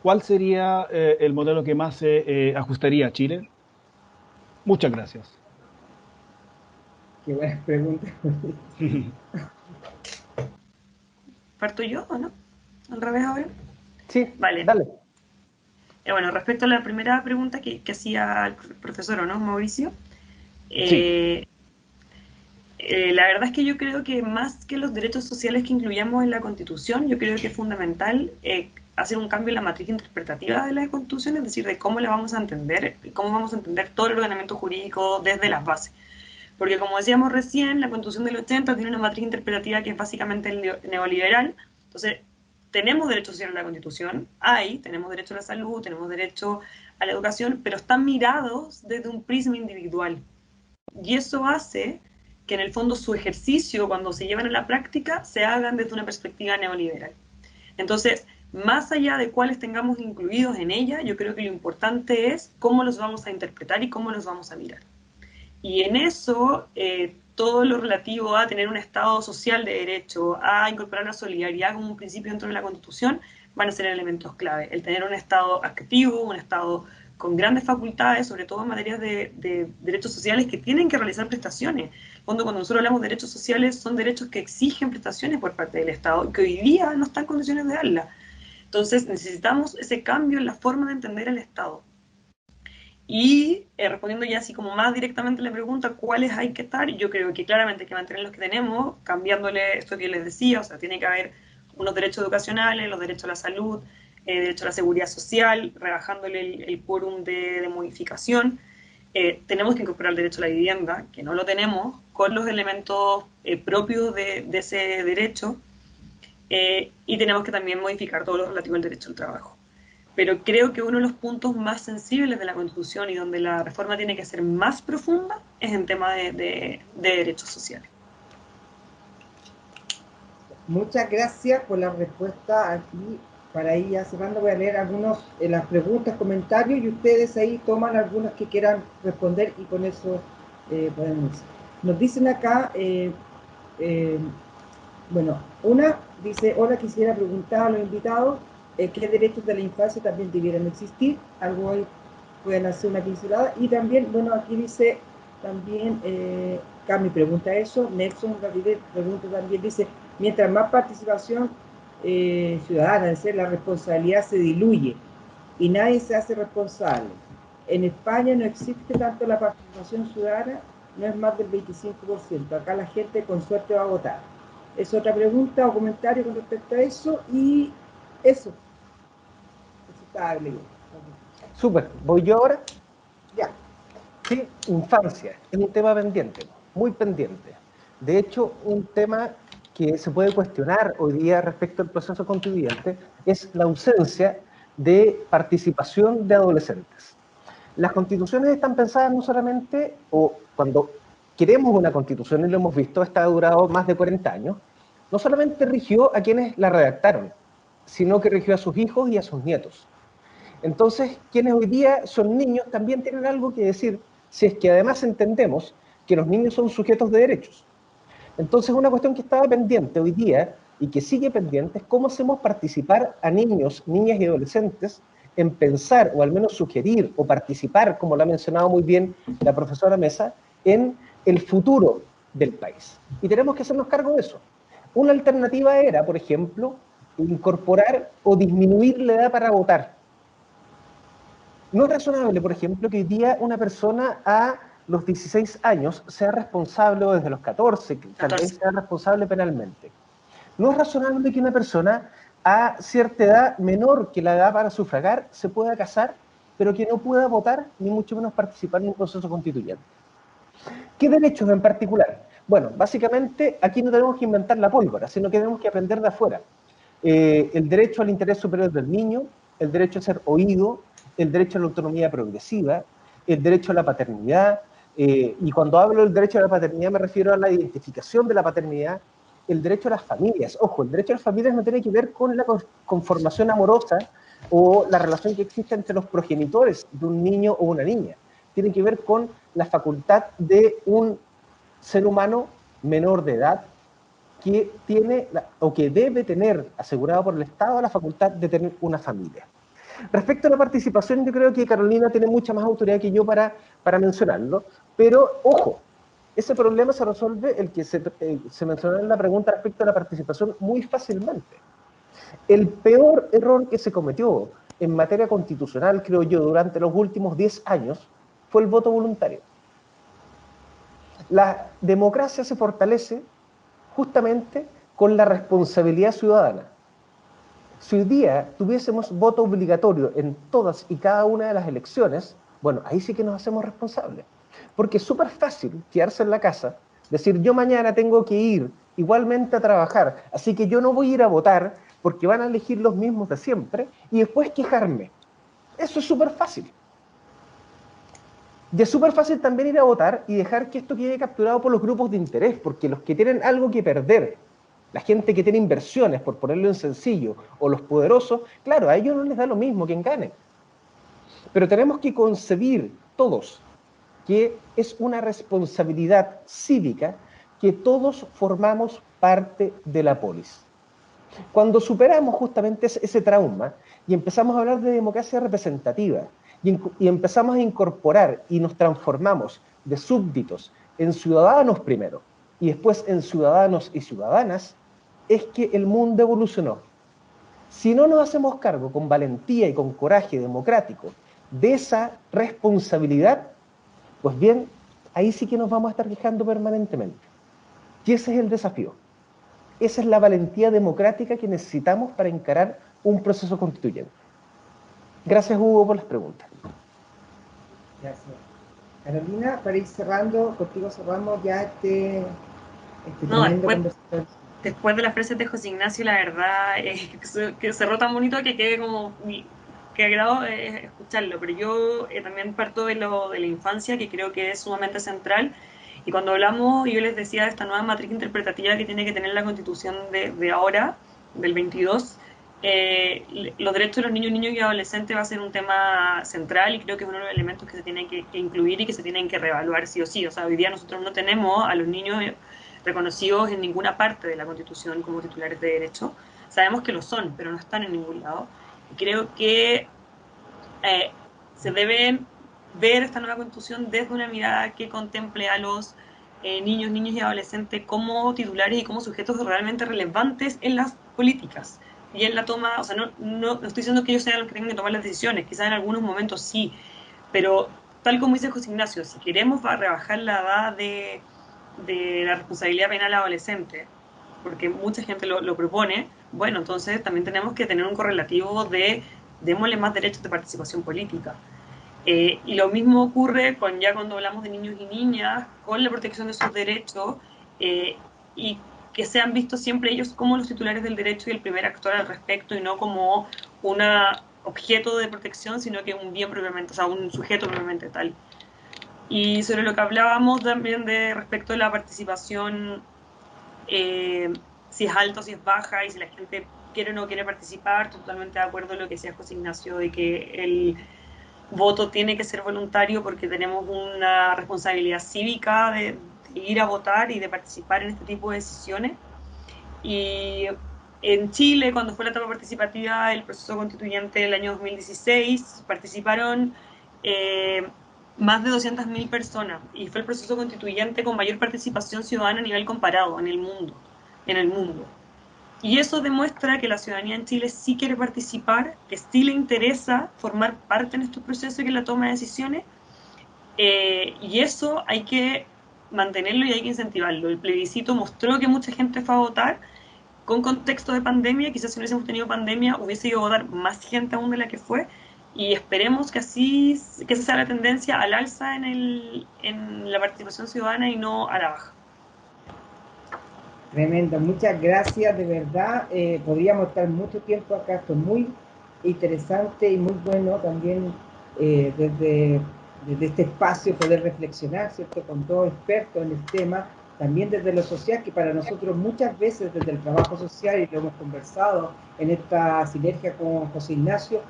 ¿Cuál sería el modelo que más se ajustaría a Chile? Muchas gracias. Qué buena pregunta. ¿Parto yo o no? ¿Al revés ahora? Sí, Vale. dale. Bueno, respecto a la primera pregunta que hacía el profesor, ¿o no, Mauricio? Sí. La verdad es que yo creo que más que los derechos sociales que incluyamos en la Constitución, yo creo que es fundamental hacer un cambio en la matriz interpretativa de la Constitución, es decir, de cómo la vamos a entender, cómo vamos a entender todo el ordenamiento jurídico desde las bases. Porque como decíamos recién, la Constitución del 80 tiene una matriz interpretativa que es básicamente el neoliberal. Entonces, tenemos derechos sociales en la Constitución, tenemos derecho a la salud, tenemos derecho a la educación, pero están mirados desde un prisma individual. Y eso hace que en el fondo su ejercicio, cuando se llevan a la práctica, se hagan desde una perspectiva neoliberal. Entonces, más allá de cuáles tengamos incluidos en ella, yo creo que lo importante es cómo los vamos a interpretar y cómo los vamos a mirar. Y en eso, todo lo relativo a tener un Estado social de derecho, a incorporar la solidaridad como un principio dentro de la Constitución, van a ser elementos clave. El tener un Estado activo, un Estado con grandes facultades, sobre todo en materias de derechos sociales que tienen que realizar prestaciones. Cuando nosotros hablamos de derechos sociales, son derechos que exigen prestaciones por parte del Estado y que hoy día no están en condiciones de darlas. Entonces necesitamos ese cambio en la forma de entender el Estado. Y respondiendo ya así como más directamente a la pregunta, ¿cuáles hay que estar? Yo creo que claramente hay que mantener los que tenemos, cambiándole esto que les decía, o sea, tiene que haber unos derechos educacionales, los derechos a la salud, derecho a la seguridad social, rebajándole el quórum de modificación. Tenemos que incorporar el derecho a la vivienda, que no lo tenemos, con los elementos propios de ese derecho, y tenemos que también modificar todo lo relativo al derecho al trabajo. Pero creo que uno de los puntos más sensibles de la Constitución y donde la reforma tiene que ser más profunda es en tema de derechos sociales. Muchas gracias por la respuesta aquí. Para ir ya cerrando, voy a leer algunos las preguntas, comentarios y ustedes ahí toman algunas que quieran responder y con eso podemos. Nos dicen acá, bueno, una dice, hola, quisiera preguntar a los invitados qué derechos de la infancia también debieran existir, algo ahí pueden hacer una pincelada, y también, bueno, aquí dice, también, Cami pregunta eso, Nelson Gabriel pregunta también, dice, mientras más participación ciudadana, es decir, la responsabilidad se diluye y nadie se hace responsable. En España no existe tanto la participación ciudadana, no es más del 25%, acá la gente con suerte va a votar. Es otra pregunta o comentario con respecto a eso, y eso está leyendo. Súper. ¿Voy yo ahora? Ya. Sí, infancia. Es un tema pendiente, muy pendiente. De hecho, un tema que se puede cuestionar hoy día respecto al proceso constituyente es la ausencia de participación de adolescentes. Las constituciones están pensadas no solamente, o cuando queremos una constitución, y lo hemos visto, esta ha durado más de 40 años, no solamente rigió a quienes la redactaron, sino que rigió a sus hijos y a sus nietos. Entonces, quienes hoy día son niños también tienen algo que decir, si es que además entendemos que los niños son sujetos de derechos. Entonces, una cuestión que estaba pendiente hoy día y que sigue pendiente es cómo hacemos participar a niños, niñas y adolescentes en pensar, o al menos sugerir, o participar, como lo ha mencionado muy bien la profesora Mesa, en el futuro del país. Y tenemos que hacernos cargo de eso. Una alternativa era, por ejemplo, incorporar o disminuir la edad para votar. No es razonable, por ejemplo, que hoy día una persona a los 16 años sea responsable, o desde los 14, que tal vez sea responsable penalmente. No es razonable que una persona a cierta edad menor que la edad para sufragar se pueda casar, pero que no pueda votar, ni mucho menos participar en un proceso constituyente. ¿Qué derechos en particular? Bueno, básicamente aquí no tenemos que inventar la pólvora, sino que tenemos que aprender de afuera. El derecho al interés superior del niño, el derecho a ser oído, el derecho a la autonomía progresiva, el derecho a la paternidad, y cuando hablo del derecho a la paternidad me refiero a la identificación de la paternidad, el derecho a las familias. Ojo, el derecho a las familias no tiene que ver con la conformación amorosa o la relación que existe entre los progenitores de un niño o una niña. Tiene que ver con la facultad de un ser humano menor de edad que tiene o que debe tener asegurado por el Estado la facultad de tener una familia. Respecto a la participación, yo creo que Carolina tiene mucha más autoridad que yo para mencionarlo, pero ojo, ese problema se resuelve, el que se mencionó en la pregunta respecto a la participación, muy fácilmente. El peor error que se cometió en materia constitucional, creo yo, durante los últimos 10 años, fue el voto voluntario. La democracia se fortalece justamente con la responsabilidad ciudadana. Si hoy día tuviésemos voto obligatorio en todas y cada una de las elecciones, bueno, ahí sí que nos hacemos responsables. Porque es súper fácil quedarse en la casa, decir yo mañana tengo que ir igualmente a trabajar, así que yo no voy a ir a votar porque van a elegir los mismos de siempre, y después quejarme. Eso es súper fácil. Y es súper fácil también ir a votar y dejar que esto quede capturado por los grupos de interés, porque los que tienen algo que perder, la gente que tiene inversiones, por ponerlo en sencillo, o los poderosos, claro, a ellos no les da lo mismo quien gane. Pero tenemos que concebir todos que es una responsabilidad cívica que todos formamos parte de la polis. Cuando superamos justamente ese trauma y empezamos a hablar de democracia representativa y empezamos a incorporar y nos transformamos de súbditos en ciudadanos primero y después en ciudadanos y ciudadanas, es que el mundo evolucionó. Si no nos hacemos cargo con valentía y con coraje democrático de esa responsabilidad, pues bien, ahí sí que nos vamos a estar quejando permanentemente. Y ese es el desafío. Esa es la valentía democrática que necesitamos para encarar un proceso constituyente. Gracias, Hugo, por las preguntas. Gracias. Carolina, para ir cerrando, contigo cerramos ya este tremendo conversatorio. Después de las frases de José Ignacio, la verdad que cerró tan bonito que quedé como que agrado escucharlo, pero yo también parto de la infancia, que creo que es sumamente central. Y cuando hablamos, yo les decía de esta nueva matriz interpretativa que tiene que tener la Constitución de ahora, del 22, los derechos de los niños y adolescentes va a ser un tema central, y creo que es uno de los elementos que se tienen que incluir y que se tienen que reevaluar sí o sí. O sea, hoy día nosotros no tenemos a los niños reconocidos en ninguna parte de la Constitución como titulares de derecho. Sabemos que lo son, pero no están en ningún lado. Y creo que se debe ver esta nueva Constitución desde una mirada que contemple a los niños y adolescentes como titulares y como sujetos realmente relevantes en las políticas y en la toma. O sea, no estoy diciendo que ellos sean los que tengan que tomar las decisiones, quizás en algunos momentos sí, pero tal como dice José Ignacio, si queremos rebajar la edad de la responsabilidad penal adolescente, porque mucha gente lo propone, bueno, entonces también tenemos que tener un correlativo de démosle más derechos de participación política. Y lo mismo ocurre cuando hablamos de niños y niñas, con la protección de sus derechos, y que sean vistos siempre ellos como los titulares del derecho y el primer actor al respecto, y no como un objeto de protección, sino que un bien propiamente, o sea, un sujeto propiamente tal. Y sobre lo que hablábamos también de respecto a la participación, si es alta o si es baja, y si la gente quiere o no quiere participar, totalmente de acuerdo en lo que decía José Ignacio, de que el voto tiene que ser voluntario porque tenemos una responsabilidad cívica de ir a votar y de participar en este tipo de decisiones. Y en Chile, cuando fue la etapa participativa del proceso constituyente del año 2016, participaron más de 200.000 personas, y fue el proceso constituyente con mayor participación ciudadana a nivel comparado en el mundo. Y eso demuestra que la ciudadanía en Chile sí quiere participar, que sí le interesa formar parte en estos procesos y en la toma de decisiones, Y eso hay que mantenerlo y hay que incentivarlo. El plebiscito mostró que mucha gente fue a votar con contexto de pandemia. Quizás si no hubiésemos tenido pandemia hubiese ido a votar más gente aún de la que fue, y esperemos que esa sea la tendencia al alza en la participación ciudadana y no a la baja. Tremendo, muchas gracias, de verdad. Podríamos estar mucho tiempo acá, esto es muy interesante y muy bueno también desde este espacio poder reflexionar, ¿cierto?, con todos expertos en el tema, también desde lo social, que para nosotros muchas veces desde el trabajo social, y lo hemos conversado en esta sinergia con José Ignacio,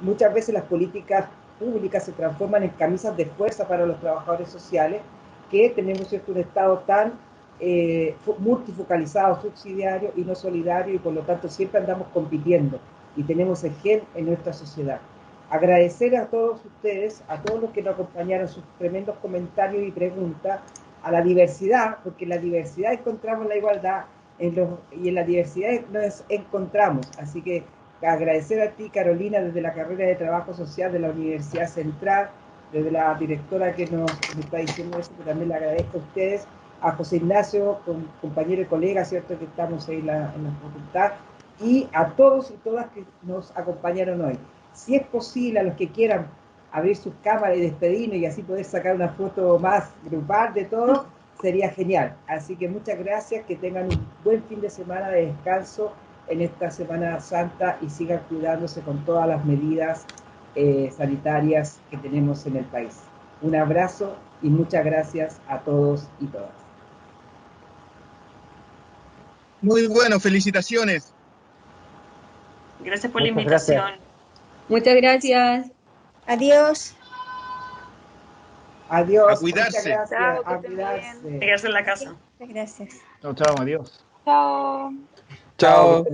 muchas veces las políticas públicas se transforman en camisas de fuerza para los trabajadores sociales, que tenemos, ¿cierto?, un Estado tan multifocalizado, subsidiario y no solidario, y por lo tanto siempre andamos compitiendo y tenemos el gen en nuestra sociedad. Agradecer a todos ustedes, a todos los que nos acompañaron, sus tremendos comentarios y preguntas, a la diversidad, porque en la diversidad encontramos la igualdad y en la diversidad nos encontramos. Así que agradecer a ti, Carolina, desde la carrera de Trabajo Social de la Universidad Central, desde la directora que nos está diciendo eso, que también le agradezco a ustedes, a José Ignacio, compañero y colega, ¿cierto?, que estamos ahí en la facultad, y a todos y todas que nos acompañaron hoy. Si es posible, a los que quieran abrir sus cámaras y despedirnos y así poder sacar una foto más grupal de todo, sería genial. Así que muchas gracias, que tengan un buen fin de semana de descanso en esta Semana Santa y sigan cuidándose con todas las medidas sanitarias que tenemos en el país. Un abrazo y muchas gracias a todos y todas. Muy bueno, felicitaciones. Gracias por la Muchas invitación. gracias. Muchas gracias. Adiós. Adiós. A cuidarse. Muchas gracias. Chao, que A estén cuidarse. bien. Quedarse en la casa. Muchas gracias. Chao, chao, adiós. Chao. Chao.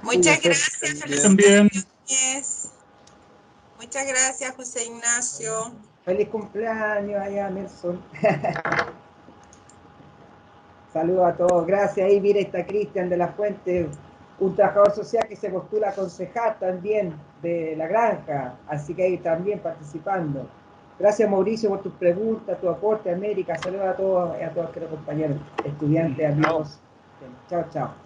Muchas Cuídense. gracias, También. felicitaciones. Muchas gracias, José Ignacio. Feliz cumpleaños allá, Nelson. Saludos a todos. Gracias. Ahí mira, está Cristian de la Fuente, un trabajador social que se postula a concejal también de La Granja. Así que ahí también participando. Gracias, Mauricio, por tus preguntas, tu aporte, América. Saludos a todos que nos acompañaron, estudiantes, amigos. Chao, chao.